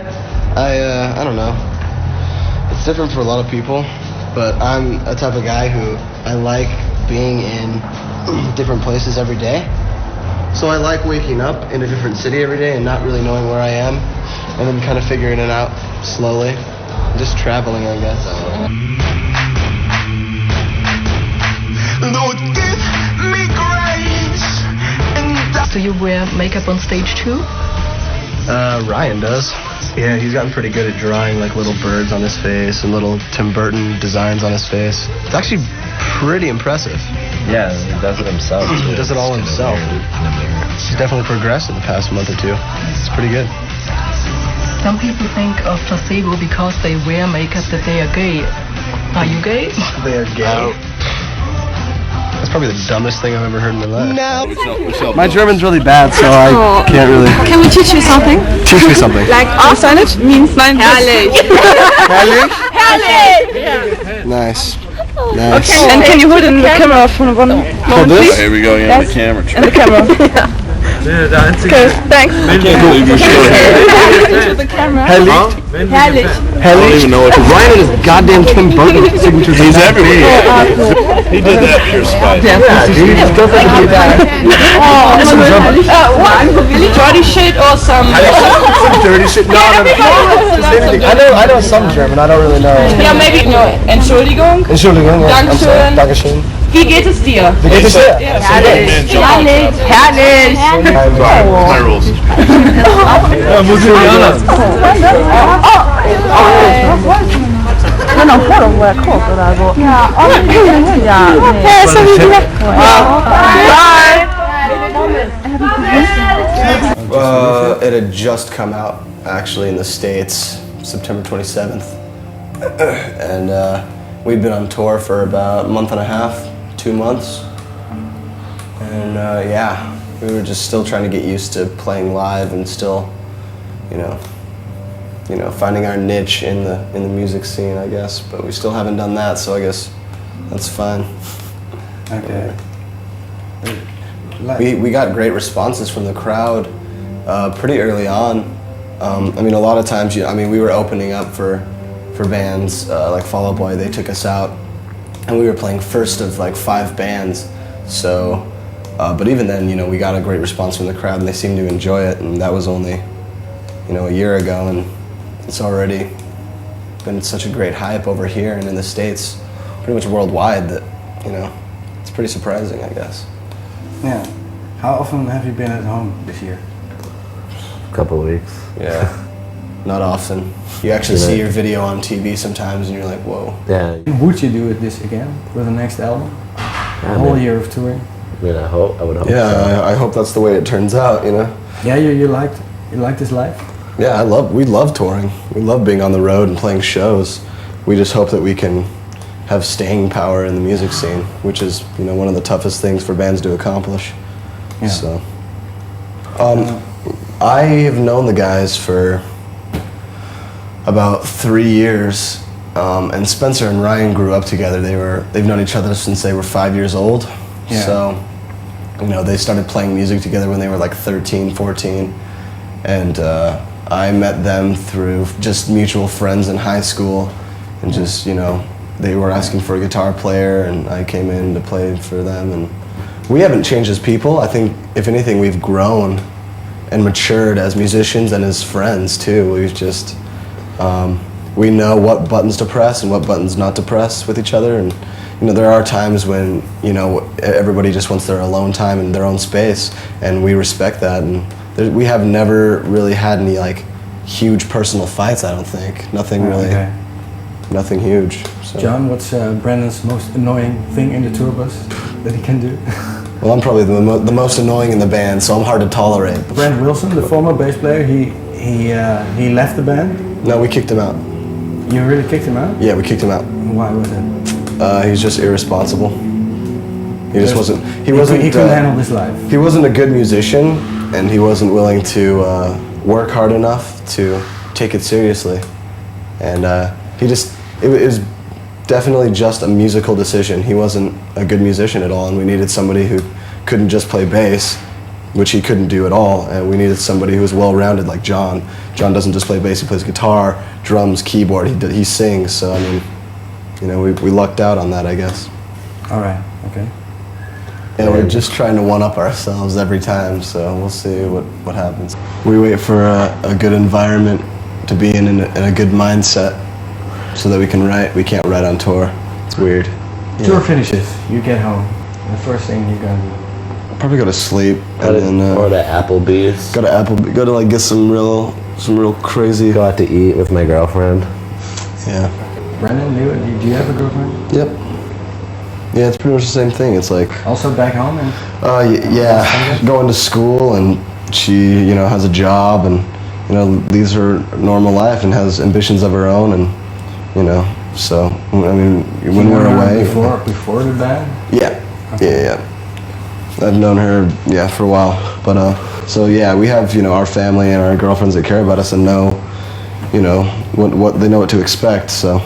Speaker 4: I don't know. It's different for a lot of people, but I'm a type of guy who I like being in different places every day. So I like waking up in a different city every day and not really knowing where I am, and then kind of figuring it out slowly. Just traveling, I guess.
Speaker 13: Lord, give me grace.
Speaker 10: Do you wear makeup on stage too?
Speaker 4: Ryan does. Yeah, he's gotten pretty good at drawing like little birds on his face and little Tim Burton designs on his face. It's actually pretty impressive.
Speaker 22: Yeah, he does it himself.
Speaker 4: He does it all himself. He's definitely progressed in the past month or two. It's pretty good.
Speaker 10: Some people think of placebo because they wear makeup that they are gay. Are you gay?
Speaker 4: They are gay. That's probably the dumbest thing I've ever heard in my life.
Speaker 10: No.
Speaker 4: My German's really bad, so I can't really.
Speaker 5: Can we teach you something?
Speaker 4: Teach me something.
Speaker 5: Like offstage means mein Herrlich.
Speaker 4: Herrlich?
Speaker 5: Herrlich.
Speaker 4: Nice.
Speaker 5: Okay, and can you hold in the camera for one moment, please?
Speaker 16: Here we go, yeah, the camera.
Speaker 5: And the camera. Good, thanks.
Speaker 16: I can't believe you're sure.
Speaker 5: The camera.
Speaker 4: Herrlich?
Speaker 5: Herrlich.
Speaker 16: I don't even know what to
Speaker 4: Ryan and his goddamn Tim Burton signature.
Speaker 16: He's everywhere. He did that pure spite.
Speaker 4: Yeah, dude. He does that to that.
Speaker 5: What? Dirty shit or some?
Speaker 4: Some dirty shit. No, no, no. I know some German. I don't really know.
Speaker 5: Ja, maybe. No. Entschuldigung.
Speaker 4: Entschuldigung.
Speaker 5: Dankeschön.
Speaker 4: Dankeschön.
Speaker 5: Wie geht es dir?
Speaker 4: Wie geht es dir?
Speaker 5: Herrlich. Herrlich. Herrlich.
Speaker 16: My rules.
Speaker 4: It had just come out actually in the States,
Speaker 17: September 27th. And we'd been on tour for about a month and a half, 2 months. And yeah, we were just still trying to get used to playing live and still, you know, finding our niche in the music scene, I guess. But we still haven't done that, so I guess that's fine.
Speaker 8: Okay.
Speaker 17: We got great responses from the crowd pretty early on. I mean, a lot of times, we were opening up for bands like Fall Out Boy. They took us out, and we were playing first of like 5 bands. So, but even then, we got a great response from the crowd, and they seemed to enjoy it. And that was only, a year ago, and it's already been such a great hype over here and in the States, pretty much worldwide, that it's pretty surprising, I guess.
Speaker 8: Yeah. How often have you been at home this year?
Speaker 11: A couple weeks.
Speaker 17: Yeah. Not often. You actually see your video on TV sometimes, and you're like, whoa.
Speaker 11: Yeah.
Speaker 8: Would you do it this again for the next album? A whole year of touring?
Speaker 11: I mean, I would hope.
Speaker 17: Yeah,
Speaker 11: so.
Speaker 17: I hope that's the way it turns out.
Speaker 8: Yeah, you liked this life?
Speaker 17: Yeah, we love touring. We love being on the road and playing shows. We just hope that we can have staying power in the music scene, which is, one of the toughest things for bands to accomplish.
Speaker 8: Yeah.
Speaker 17: So, I have known the guys for about 3 years, and Spencer and Ryan grew up together. They've known each other since they were 5 years old.
Speaker 8: Yeah.
Speaker 17: So, they started playing music together when they were like 13, 14, and I met them through just mutual friends in high school, and just, they were asking for a guitar player, and I came in to play for them, and we haven't changed as people. I think, if anything, we've grown and matured as musicians and as friends, too. We've just, we know what buttons to press and what buttons not to press with each other, and, there are times when, everybody just wants their alone time and their own space, and we respect that, and we have never really had any, like, huge personal fights, I don't think. Nothing really, nothing huge. So.
Speaker 8: John, what's Brendon's most annoying thing in the tour bus that he can do?
Speaker 17: Well, I'm probably the most annoying in the band, so I'm hard to tolerate.
Speaker 8: Brent Wilson, the former bass player, he left the band?
Speaker 17: No, we kicked him out.
Speaker 8: You really kicked him out?
Speaker 17: Yeah, we kicked him out.
Speaker 8: Why was it?
Speaker 17: He's just irresponsible. He just wasn't.
Speaker 8: He couldn't handle this life.
Speaker 17: He wasn't a good musician, and he wasn't willing to work hard enough to take it seriously. And it was definitely just a musical decision. He wasn't a good musician at all, and we needed somebody who couldn't just play bass, which he couldn't do at all, and we needed somebody who was well-rounded like John. John doesn't just play bass, he plays guitar, drums, keyboard, he sings, so I mean, we lucked out on that, I guess.
Speaker 8: All right, okay.
Speaker 17: And we're just trying to one-up ourselves every time, so we'll see what happens. We wait for a good environment to be in a good mindset so that we can write. We can't write on tour. It's weird.
Speaker 8: Tour finishes, you get home. The first thing you're gonna do?
Speaker 17: Probably go to sleep and then
Speaker 11: or to Applebee's.
Speaker 17: Go to like get some real crazy.
Speaker 11: Go out to eat with my girlfriend.
Speaker 17: Yeah.
Speaker 8: Brendon, do you have a girlfriend?
Speaker 17: Yep. Yeah, it's pretty much the same thing. It's like
Speaker 8: also back home and.
Speaker 17: Yeah, going to school, and she has a job and leads her normal life and has ambitions of her own, and so I mean when we're away.
Speaker 8: Before the band.
Speaker 17: Yeah. Okay. Yeah. I've known her, for a while, but so yeah, we have our family and our girlfriends that care about us and know, what they know what to expect. So,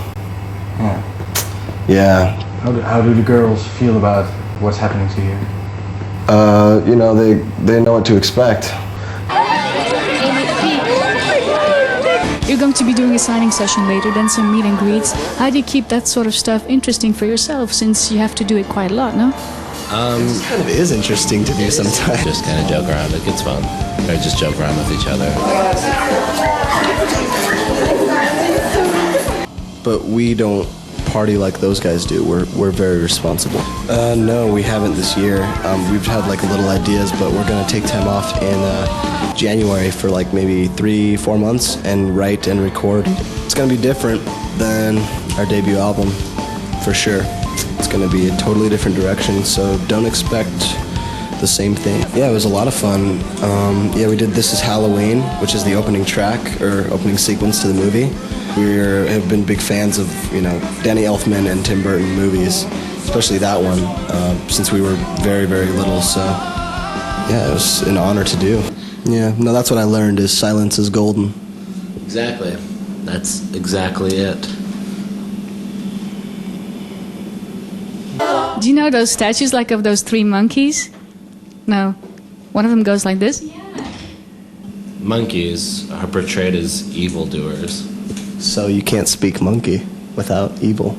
Speaker 17: yeah.
Speaker 8: How do the girls feel about what's happening to you?
Speaker 17: They know what to expect.
Speaker 12: You're going to be doing a signing session later, then some meet and greets. How do you keep that sort of stuff interesting for yourself, since you have to do it quite a lot, no?
Speaker 17: It kind of is interesting to do sometimes.
Speaker 11: Just kind of joke around. It gets fun. Or just joke around with each other.
Speaker 17: But we don't party like those guys do. We're very responsible. No, we haven't this year. We've had like little ideas, but we're gonna take time off in January for like maybe 3-4 months and write and record. It's gonna be different than our debut album, for sure. It's going to be a totally different direction, so don't expect the same thing. Yeah, it was a lot of fun. Yeah, we did This Is Halloween, which is the opening track or opening sequence to the movie. We have been big fans of, you know, Danny Elfman and Tim Burton movies, especially that one, since we were very, very little. So, yeah, it was an honor to do. Yeah, no, that's what I learned is silence is golden.
Speaker 11: Exactly. That's exactly it.
Speaker 12: Do you know those statues like of those three monkeys? No. One of them goes like this.
Speaker 11: Monkeys are portrayed as evildoers.
Speaker 17: So you can't speak monkey without evil.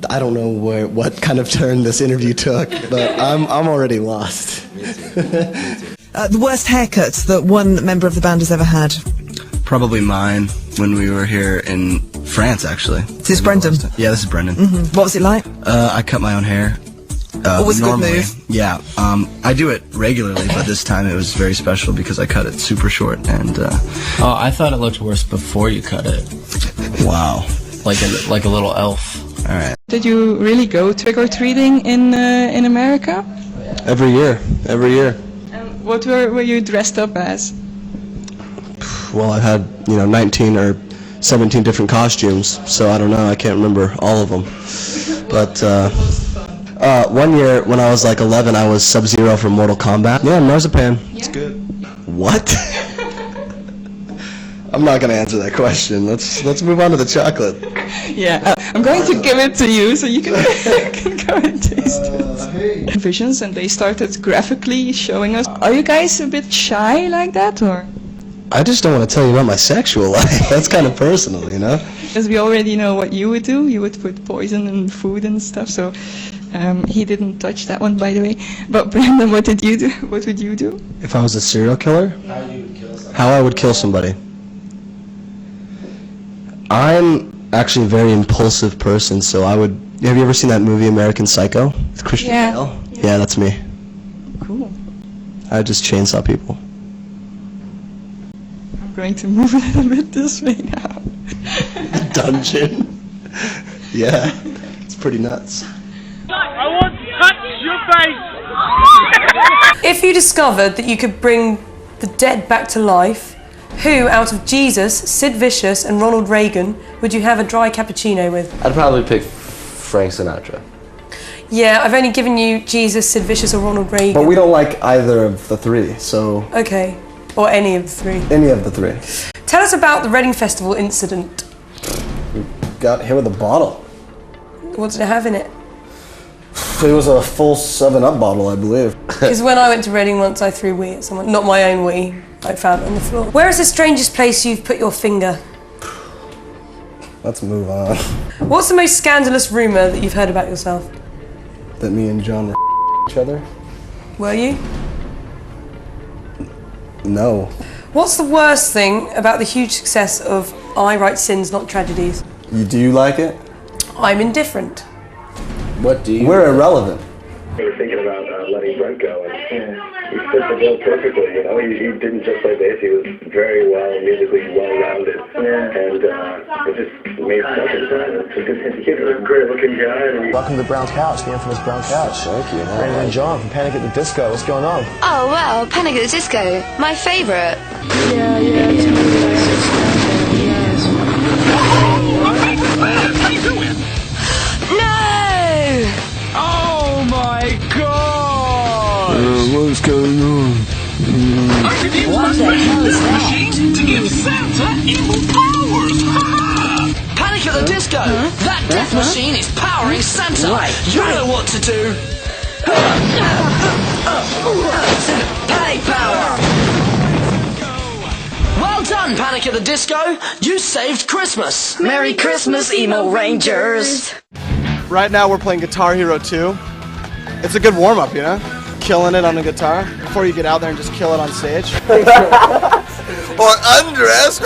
Speaker 17: I don't know what kind of turn this interview took, but I'm already lost.
Speaker 14: The worst haircut that one member of the band has ever had?
Speaker 17: Probably mine when we were here in France, actually.
Speaker 14: Is this Brendon?
Speaker 17: Yeah, this is Brendon.
Speaker 14: What was it like?
Speaker 17: I cut my own hair.
Speaker 14: Always a good
Speaker 17: normally,
Speaker 14: move.
Speaker 17: Yeah, I do it regularly, but this time it was very special because I cut it super short and.
Speaker 6: Oh, I thought it looked worse before you cut it.
Speaker 17: Wow.
Speaker 6: Like a little elf.
Speaker 17: All right.
Speaker 10: Did you really go trick-or-treating in America?
Speaker 17: Every year.
Speaker 10: And what were you dressed up as?
Speaker 17: Well, I had 19 or 17 different costumes, so I don't know. I can't remember all of them. But one year when I was like 11, I was Sub-Zero from Mortal Kombat. Yeah, marzipan. It's good. What? I'm not gonna answer that question. Let's move on to the chocolate.
Speaker 10: Yeah, I'm going to give it to you so you can, can go and taste it. Visions, and they started graphically showing us. Are you guys a bit shy like that, or?
Speaker 17: I just don't want to tell you about my sexual life. That's kind of personal, you know?
Speaker 10: Because we already know what you would do. You would put poison in food and stuff, so he didn't touch that one, by the way. But Brendon, what did you do? What would you do?
Speaker 17: If I was a serial killer? How I would kill somebody? I'm actually a very impulsive person, so I would... Have you ever seen that movie American Psycho? With Christian Bale? Yeah, that's me.
Speaker 10: Cool.
Speaker 17: I would just chainsaw people.
Speaker 10: I'm going to move a little bit this way now.
Speaker 17: Dungeon? Yeah, it's pretty nuts.
Speaker 13: I want to touch your face!
Speaker 5: If you discovered that you could bring the dead back to life, who out of Jesus, Sid Vicious and Ronald Reagan would you have a dry cappuccino with?
Speaker 11: I'd probably pick Frank Sinatra.
Speaker 5: Yeah, I've only given you Jesus, Sid Vicious or Ronald Reagan.
Speaker 17: But we don't like either of the three, so...
Speaker 5: Okay, or any of the three.
Speaker 17: Any of the three.
Speaker 5: Tell us about the Reading Festival incident.
Speaker 17: We got hit with a bottle.
Speaker 5: What did it have in it?
Speaker 17: It was a full 7-Up bottle, I believe.
Speaker 5: Because when I went to Reading once, I threw wee at someone. Not my own wee. I found it on the floor. Where is the strangest place you've put your finger?
Speaker 17: Let's move on.
Speaker 5: What's the most scandalous rumour that you've heard about yourself?
Speaker 17: That me and John were each other?
Speaker 5: Were you?
Speaker 17: No.
Speaker 5: What's the worst thing about the huge success of I Write Sins, Not Tragedies?
Speaker 17: Do you like it?
Speaker 5: I'm indifferent.
Speaker 11: What do you...
Speaker 17: We're irrelevant.
Speaker 15: We were thinking about letting Brent go, and he fit the bill perfectly. You know, he didn't just play bass; he was very musically well-rounded, and it just made sense at the time. It's a good hit. He's a great-looking guy.
Speaker 4: Welcome to the Brown Couch, the infamous Brown Couch. Thank you. Brandon and John from Panic at the Disco. What's going on?
Speaker 9: Oh, well, Panic at the Disco. My favourite.
Speaker 10: Yeah.
Speaker 13: How you doing?
Speaker 9: No!
Speaker 13: Oh my God!
Speaker 4: What's going on?
Speaker 13: I could use my special machine to give Santa evil powers!
Speaker 7: Panic at the Disco! That death machine is powering Santa! You know what to do! Panic power! Well done, Panic at the Disco! You saved Christmas!
Speaker 14: Merry Christmas, Emo Rangers!
Speaker 4: Right now we're playing Guitar Hero 2. It's a good warm-up, you know? Killing it on the guitar before you get out there and just kill it on stage. Or undress!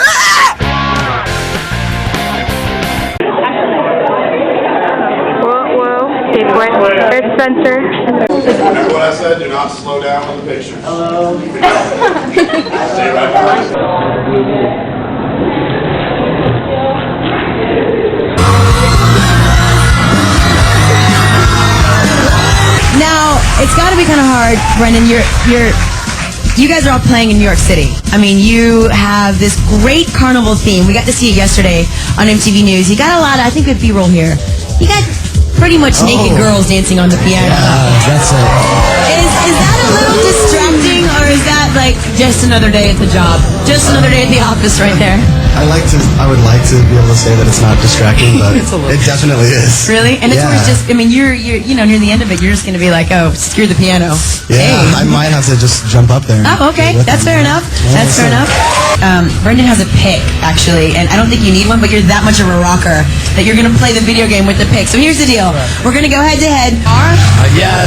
Speaker 5: Whoa, different. It's Spencer.
Speaker 16: Remember what I said? Do not slow down on the pictures. Hello. Stay right behind.
Speaker 14: Now,
Speaker 18: It's got to be kind of hard, Brendon. You guys are all playing in New York City. I mean, you have this great carnival theme. We got to see it yesterday on MTV News. You got a lot of, I think, with B-roll here. You got pretty much naked girls dancing on the piano.
Speaker 4: That's it.
Speaker 18: Is that a little distracting, or is that like just another day at the job? Just another day at the office right there?
Speaker 4: I would like to be able to say that it's not distracting, but it definitely is.
Speaker 18: Really? And it's always just, I mean, you're near the end of it, you're just going to be like, oh, screw the piano.
Speaker 4: Yeah, I might have to just jump up there.
Speaker 18: Oh, okay. That's fair enough. That's fair enough. Brendon has a pick, actually, and I don't think you need one, but you're that much of a rocker that you're going to play the video game with the pick. So here's the deal. We're going to go head-to-head.
Speaker 19: Yeah,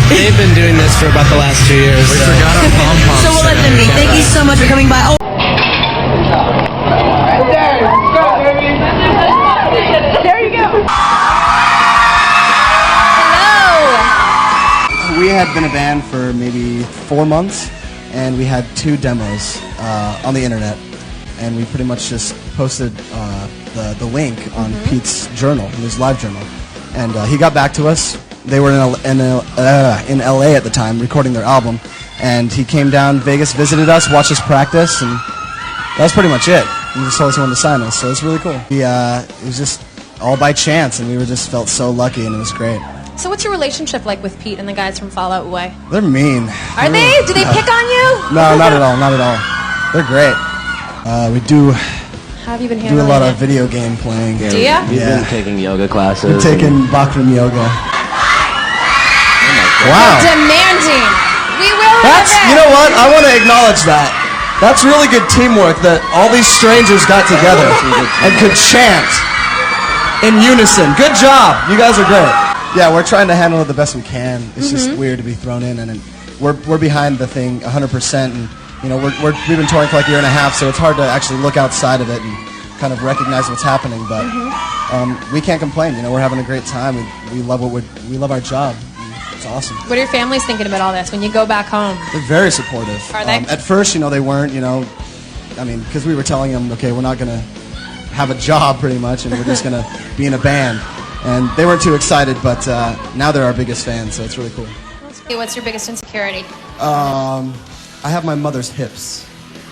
Speaker 19: they've been doing this for about the last 2 years. We forgot our pom-poms.
Speaker 18: So we'll let them be. Thank you so much for coming by. Oh.
Speaker 9: There you go.
Speaker 4: We had been a band for maybe 4 months, and we had 2 demos on the internet, and we pretty much just posted the link on Pete's journal, his live journal, and he got back to us. They were in LA at the time, recording their album, and he came down, Vegas, visited us, watched us practice, and that was pretty much it. He just told us he wanted to sign us, so it's really cool. It was just all by chance, and we just felt so lucky, and it was great.
Speaker 20: So what's your relationship like with Pete and the guys from Fall Out Boy?
Speaker 4: They're mean.
Speaker 20: Are they? Do they pick on you?
Speaker 4: No, not at all, not at all. They're great. We do
Speaker 20: How have you been
Speaker 4: do a
Speaker 20: handling
Speaker 4: lot
Speaker 20: it?
Speaker 4: of video game playing.
Speaker 20: Do ya?
Speaker 6: We've been taking yoga classes.
Speaker 4: We're taking Bikram yoga.
Speaker 20: Wow. Demanding. We will
Speaker 4: That's,
Speaker 20: have
Speaker 4: you know what? I want to acknowledge that. That's really good teamwork that all these strangers got together and could chant in unison. Good job. You guys are great. Yeah, we're trying to handle it the best we can. It's just weird to be thrown in, and we're behind the thing 100%. And you know, we've been touring for like a year and a half, so it's hard to actually look outside of it and kind of recognize what's happening. But we can't complain. You know, we're having a great time. We love we love our job. It's awesome.
Speaker 20: What are your families thinking about all this when you go back home?
Speaker 4: They're very supportive.
Speaker 20: Are they?
Speaker 4: At first, you know, they weren't. You know, I mean, because we were telling them, okay, we're not gonna have a job pretty much, and we're just gonna be in a band. And they weren't too excited, but now they're our biggest fans, so it's really cool.
Speaker 20: What's your biggest insecurity?
Speaker 4: I have my mother's hips,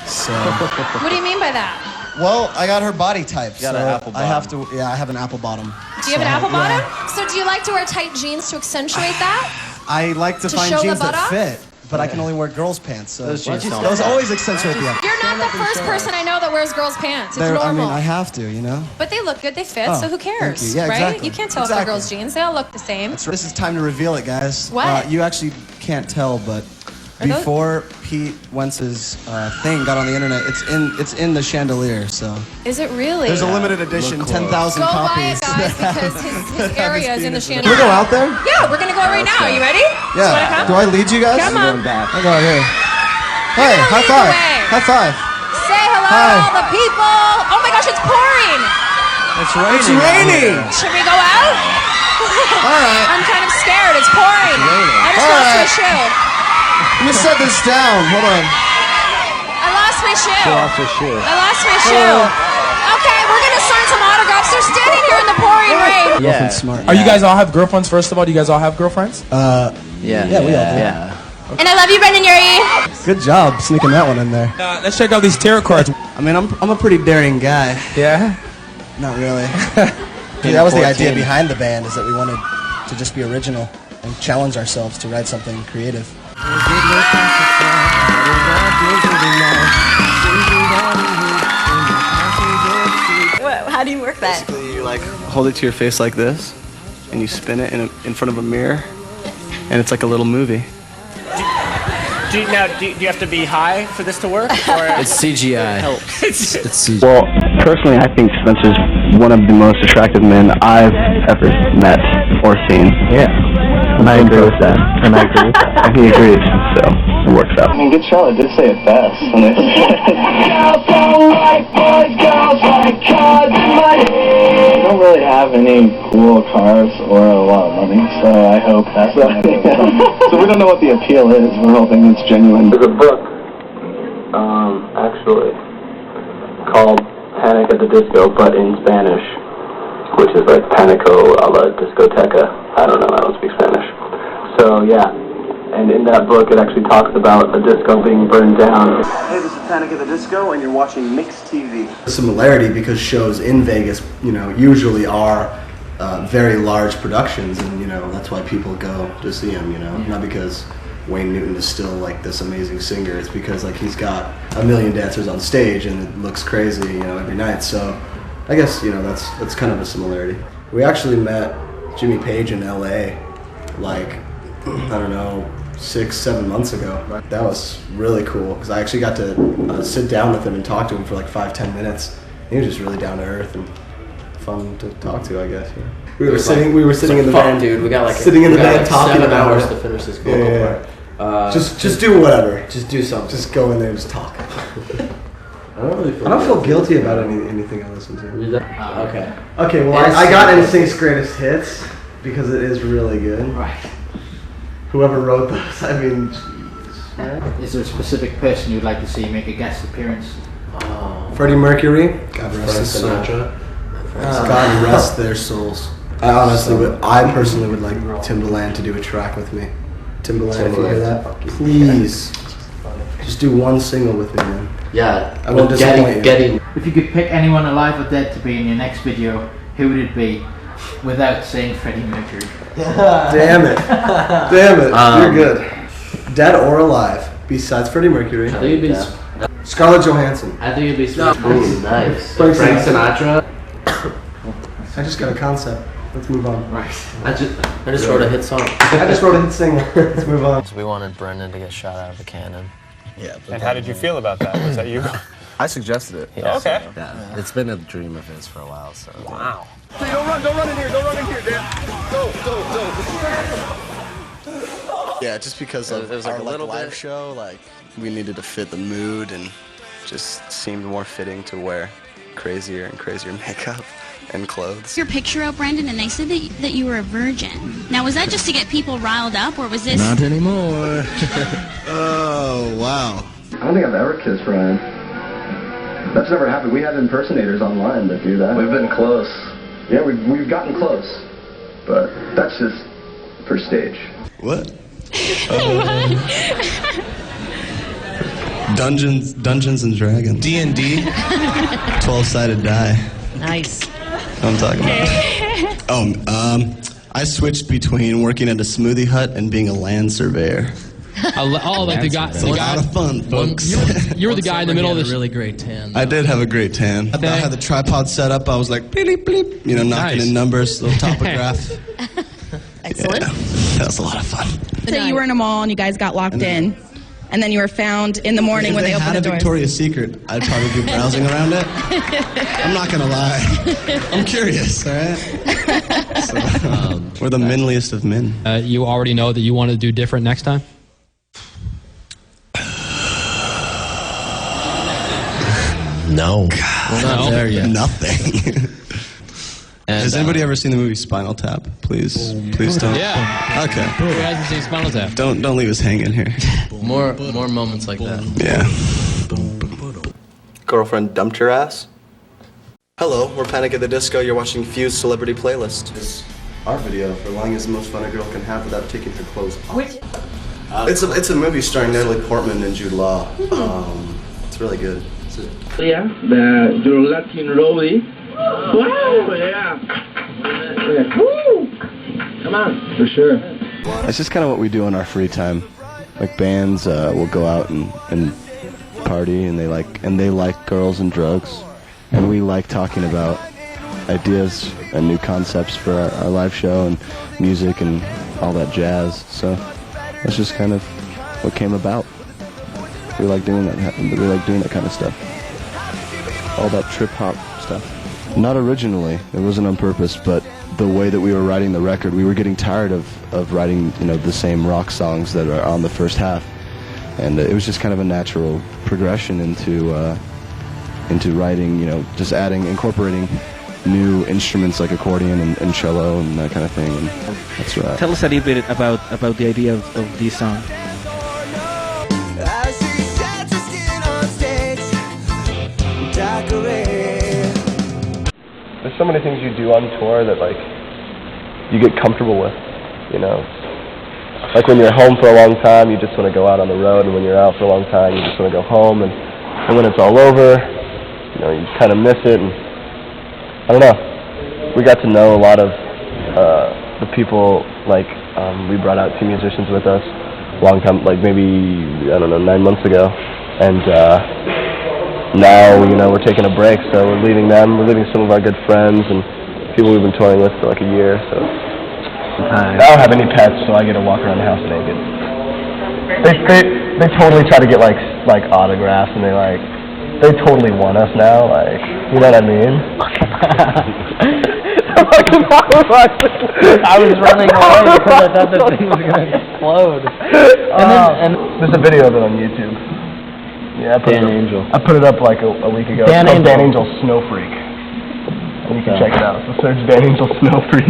Speaker 4: so.
Speaker 20: What do you mean by that?
Speaker 4: Well, I got her body type,
Speaker 6: got
Speaker 4: so
Speaker 6: an apple
Speaker 4: I have
Speaker 6: bottom.
Speaker 4: to. Yeah, I have an apple bottom.
Speaker 20: Do you have an apple
Speaker 4: yeah.
Speaker 20: bottom? So do you like to wear tight jeans to accentuate that?
Speaker 4: I like to
Speaker 20: To
Speaker 4: find
Speaker 20: show the
Speaker 4: jeans that
Speaker 20: buttock?
Speaker 4: fit, but I can only wear girls' pants. So
Speaker 6: Those jeans don't
Speaker 4: those
Speaker 6: fit.
Speaker 4: always accentuate the apple.
Speaker 20: You're not the first person I know that wears girls' pants. It's
Speaker 4: I
Speaker 20: normal.
Speaker 4: mean, I have to, you know.
Speaker 20: But they look good, they fit,
Speaker 4: Oh,
Speaker 20: so who cares?
Speaker 4: thank you. Yeah,
Speaker 20: right?
Speaker 4: exactly.
Speaker 20: You can't tell if they're girls' jeans. They all look the same.
Speaker 4: This is time to reveal it, guys.
Speaker 20: What?
Speaker 4: You actually can't tell, but
Speaker 20: Are those-
Speaker 4: before Pete Wentz's thing got on the internet, it's in the chandelier. So
Speaker 20: Is it really?
Speaker 4: there's a limited edition, 10,000
Speaker 20: Go
Speaker 4: copies.
Speaker 20: buy it, guys, because his area is in the
Speaker 4: Can
Speaker 20: chandelier.
Speaker 4: we go out there?
Speaker 20: Yeah, we're gonna go right now. Are you ready?
Speaker 4: Yeah.
Speaker 20: Wanna come?
Speaker 4: Do I lead you guys?
Speaker 20: Come on.
Speaker 4: I go out here. Hey,
Speaker 20: gonna
Speaker 4: high
Speaker 20: lead the
Speaker 4: five!
Speaker 20: way.
Speaker 4: High five!
Speaker 20: Say hello
Speaker 4: Hi.
Speaker 20: to all the people. Oh my gosh, it's pouring.
Speaker 4: It's raining.
Speaker 20: Should we go out?
Speaker 4: All right.
Speaker 20: I'm kind of scared. It's pouring. I just
Speaker 4: All
Speaker 20: lost my
Speaker 4: right.
Speaker 20: shoe.
Speaker 4: Let me set this down. Hold on.
Speaker 20: I lost my shoe.
Speaker 6: She lost her shoe.
Speaker 20: I lost my shoe. Okay, we're gonna sign some autographs. They're standing here in the pouring rain.
Speaker 4: Yeah. Smart.
Speaker 21: Are you guys all have girlfriends? First of all, do you guys all have girlfriends?
Speaker 6: Yeah.
Speaker 4: Yeah, we all do.
Speaker 6: Yeah.
Speaker 20: And I love you, Brendon Urie.
Speaker 4: Good job sneaking that one in there.
Speaker 21: Let's check out these tarot cards.
Speaker 4: I mean, I'm a pretty daring guy.
Speaker 21: Yeah?
Speaker 4: Not really. That was the idea behind the band, is that we wanted to just be original and challenge ourselves to write something creative.
Speaker 18: How do you work that?
Speaker 17: Basically, you like hold it to your face like this, and you spin it in front of a mirror, and it's like a little movie.
Speaker 19: Do you have to be high for this to work? Or
Speaker 6: It's CGI.
Speaker 19: helps.
Speaker 6: It's CGI.
Speaker 17: Well, personally, I think Spencer's one of the most attractive men I've ever met or seen. Yeah. And I agree with that. And I agree with that. And he agrees, so it works out.
Speaker 15: I mean, Good Charlotte did say it best when they We don't really have any cool cars or a lot of money, so I hope that's not So we don't know what the appeal is. We're hoping it's genuine.
Speaker 11: There's a book, actually, called Panic at the Disco, but in Spanish, which is like Panico a la Discoteca. I don't know, I don't speak Spanish. So yeah,
Speaker 1: and in that book it actually talks about a disco being burned down.
Speaker 17: Hey, this is Panic at the Disco, and you're watching Mixed TV. The similarity, because shows in Vegas, usually are very large productions, and that's why people go to see them. Not because Wayne Newton is still like this amazing singer. It's because like he's got a million dancers on stage, and it looks crazy, every night. So I guess that's kind of a similarity. We actually met Jimmy Page in L.A. like, I don't know, 6-7 months ago. That was really cool because I actually got to sit down with him and talk to him for like 5-10 minutes. He was just really down to earth and fun to talk to, I guess. We were sitting in the van,
Speaker 6: dude. We got like
Speaker 17: sitting in the van talking about
Speaker 6: hours to finish this vocal part.
Speaker 17: Just do whatever.
Speaker 6: Just do something.
Speaker 17: Just go in there and just talk.
Speaker 6: I don't
Speaker 17: feel guilty about anything I listen to.
Speaker 6: Okay.
Speaker 17: Okay, well, I got NSYNC's Greatest Hits because it is really good.
Speaker 6: Right.
Speaker 17: Whoever wrote those, I mean, jeez.
Speaker 3: Is there a specific person you'd like to see make a guest appearance?
Speaker 17: Freddie Mercury, God rest his soul.
Speaker 6: Sinatra.
Speaker 17: God rest their souls. I personally would like Timbaland to do a track with me. Timbaland, if you hear that, please, just do one single with me, man.
Speaker 6: Yeah,
Speaker 17: I won't disappoint you.
Speaker 3: If you could pick anyone alive or dead to be in your next video, who would it be? Without saying Freddie Mercury.
Speaker 17: Damn it. You're good. Dead or alive, besides Freddie Mercury.
Speaker 6: I think it'd be
Speaker 17: Scarlett Johansson.
Speaker 6: I think it'd be Ooh, nice.
Speaker 17: Frank
Speaker 6: Sinatra.
Speaker 17: I just got a concept. Let's move on.
Speaker 6: Right. I just wrote a hit song.
Speaker 17: I just wrote a hit single. Let's move on.
Speaker 11: So we wanted Brendon to get shot out of a cannon.
Speaker 23: Yeah.
Speaker 2: And how did you feel about that? Was that you?
Speaker 23: I suggested it.
Speaker 2: Yeah, okay.
Speaker 23: So, yeah. It's been a dream of his for a while, so.
Speaker 2: Wow.
Speaker 16: Hey, don't run in here, Dan. Go.
Speaker 17: Yeah, just because of
Speaker 11: There's like
Speaker 17: our
Speaker 11: a little
Speaker 17: live
Speaker 11: bit.
Speaker 17: show, like we needed to fit the mood, and just seemed more fitting to wear crazier and crazier makeup and clothes.
Speaker 9: Your picture out, Brendon, and they said that you were a virgin. Now, was that just to get people riled up, or was this...
Speaker 23: Not anymore.
Speaker 17: Oh, wow. I don't think I've ever kissed Ryan. That's never happened. We had impersonators online that do that. We've been close. Yeah, we've gotten close. But that's just for stage. What? Dungeons and Dragons.
Speaker 23: D&D.
Speaker 17: 12-sided die.
Speaker 18: Nice.
Speaker 17: I'm talking about. I switched between working at a smoothie hut and being a land surveyor.
Speaker 24: Like the guy.
Speaker 17: It's a lot of fun, folks.
Speaker 24: You were the guy in the middle of this.
Speaker 6: Really great tan.
Speaker 17: I did have a great tan. I had the tripod set up. I was like, bleep, bleep, knocking in numbers, little topograph.
Speaker 20: Excellent.
Speaker 17: Yeah, that was a lot of fun.
Speaker 20: Say you were in a mall and you guys got locked in, and then you were found in the morning when they opened the
Speaker 17: doors. If they had a Victoria's Secret, I'd probably be browsing around it. I'm not gonna lie. I'm curious, all right? So, we're the manliest of men.
Speaker 24: You already know that you want to do different next time?
Speaker 23: No.
Speaker 6: We're not there yet.
Speaker 17: Nothing.
Speaker 6: And,
Speaker 17: has anybody ever seen the movie Spinal Tap? Please don't.
Speaker 24: Yeah.
Speaker 17: Okay.
Speaker 24: Who hasn't seen Spinal Tap?
Speaker 17: Don't leave us hanging here.
Speaker 6: More moments like that.
Speaker 17: Yeah. Girlfriend dumped your ass? Hello, we're Panic at the Disco. You're watching Fuse Celebrity Playlist. It's our video for lying is the most fun a girl can have without taking her clothes off.
Speaker 18: Which?
Speaker 17: It's a movie starring Natalie Portman and Jude Law. It's really good.
Speaker 1: Yeah, your Latin roadie. Wow, yeah. Woo! Come on. For sure.
Speaker 17: It's just kind of what we do in our free time. Like bands will go out and party, and they like girls and drugs, and we like talking about ideas and new concepts for our live show and music and all that jazz. So that's just kind of what came about. We like doing that. We like doing that kind of stuff. All that trip hop stuff. Not originally, it wasn't on purpose, but the way that we were writing the record, we were getting tired of writing, the same rock songs that are on the first half, and it was just kind of a natural progression into writing, just incorporating new instruments like accordion and cello and that kind of thing. And that's right.
Speaker 25: Tell us a little bit about the idea of this song.
Speaker 17: There's so many things you do on tour that you get comfortable with,
Speaker 4: like when you're home for a long time, you just want to go out on the road, and when you're out for a long time, you just want to go home, and when it's all over, you know, you kind of miss it, and I don't know. We got to know a lot of the people, like, we brought out 2 musicians with us long time, like maybe, I don't know, 9 months ago, and now, you know, we're taking a break, so we're leaving them, we're leaving some of our good friends, and people we've been touring with for like a year, so. I don't have any pets, so I get to walk around the house naked. They totally try to get like autographs, and they totally want us now, like, you know what I mean?
Speaker 3: I was running away because I thought the thing was going to explode.
Speaker 4: And there's a video of it on YouTube. Yeah, I put it up like a week ago.
Speaker 3: Dan
Speaker 4: it's called
Speaker 3: Angel.
Speaker 4: Dan Angel Snow Freak. And you can check it out. So search Dan Angel Snow Freak.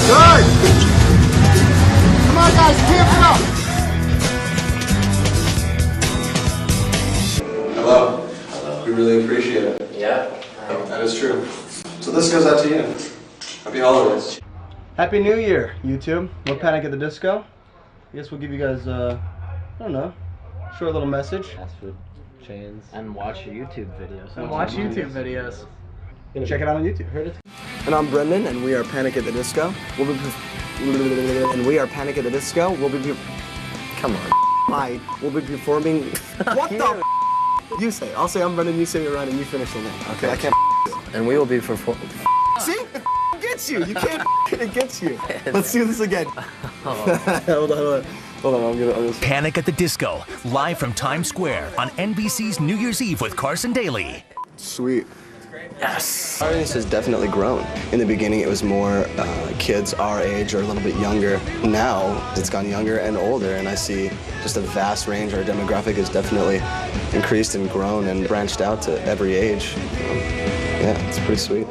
Speaker 16: Good! Come on, guys, camp it up! Hello. Hello. We really appreciate it.
Speaker 11: Yeah.
Speaker 16: That is true. So this goes out to you. Happy holidays.
Speaker 4: Happy New Year, YouTube. We're Panic at the Disco. I guess we'll give you guys, I don't know, short little message.
Speaker 23: Fast food chains. And watch YouTube videos.
Speaker 3: And watch YouTube videos.
Speaker 4: Check it out on YouTube.
Speaker 23: Heard it?
Speaker 17: And I'm Brendon, and we are Panic at the Disco. We'll be Come on. Hi. We'll be performing. What the? You say. I'll say I'm Brendon. You say you're Ryan, and you finish the name. Okay. I can't.
Speaker 23: And we will be performing.
Speaker 17: See? It gets you. You can't. It gets you. Let's do this again. Hold on. I'm gonna.
Speaker 8: Panic at the Disco, live from Times Square on NBC's New Year's Eve with Carson Daly.
Speaker 17: Sweet. Yes. Our audience has definitely grown. In the beginning, it was more kids our age or a little bit younger. Now, it's gone younger and older, and I see just a vast range. Our demographic has definitely increased and grown and branched out to every age. Yeah, it's pretty sweet.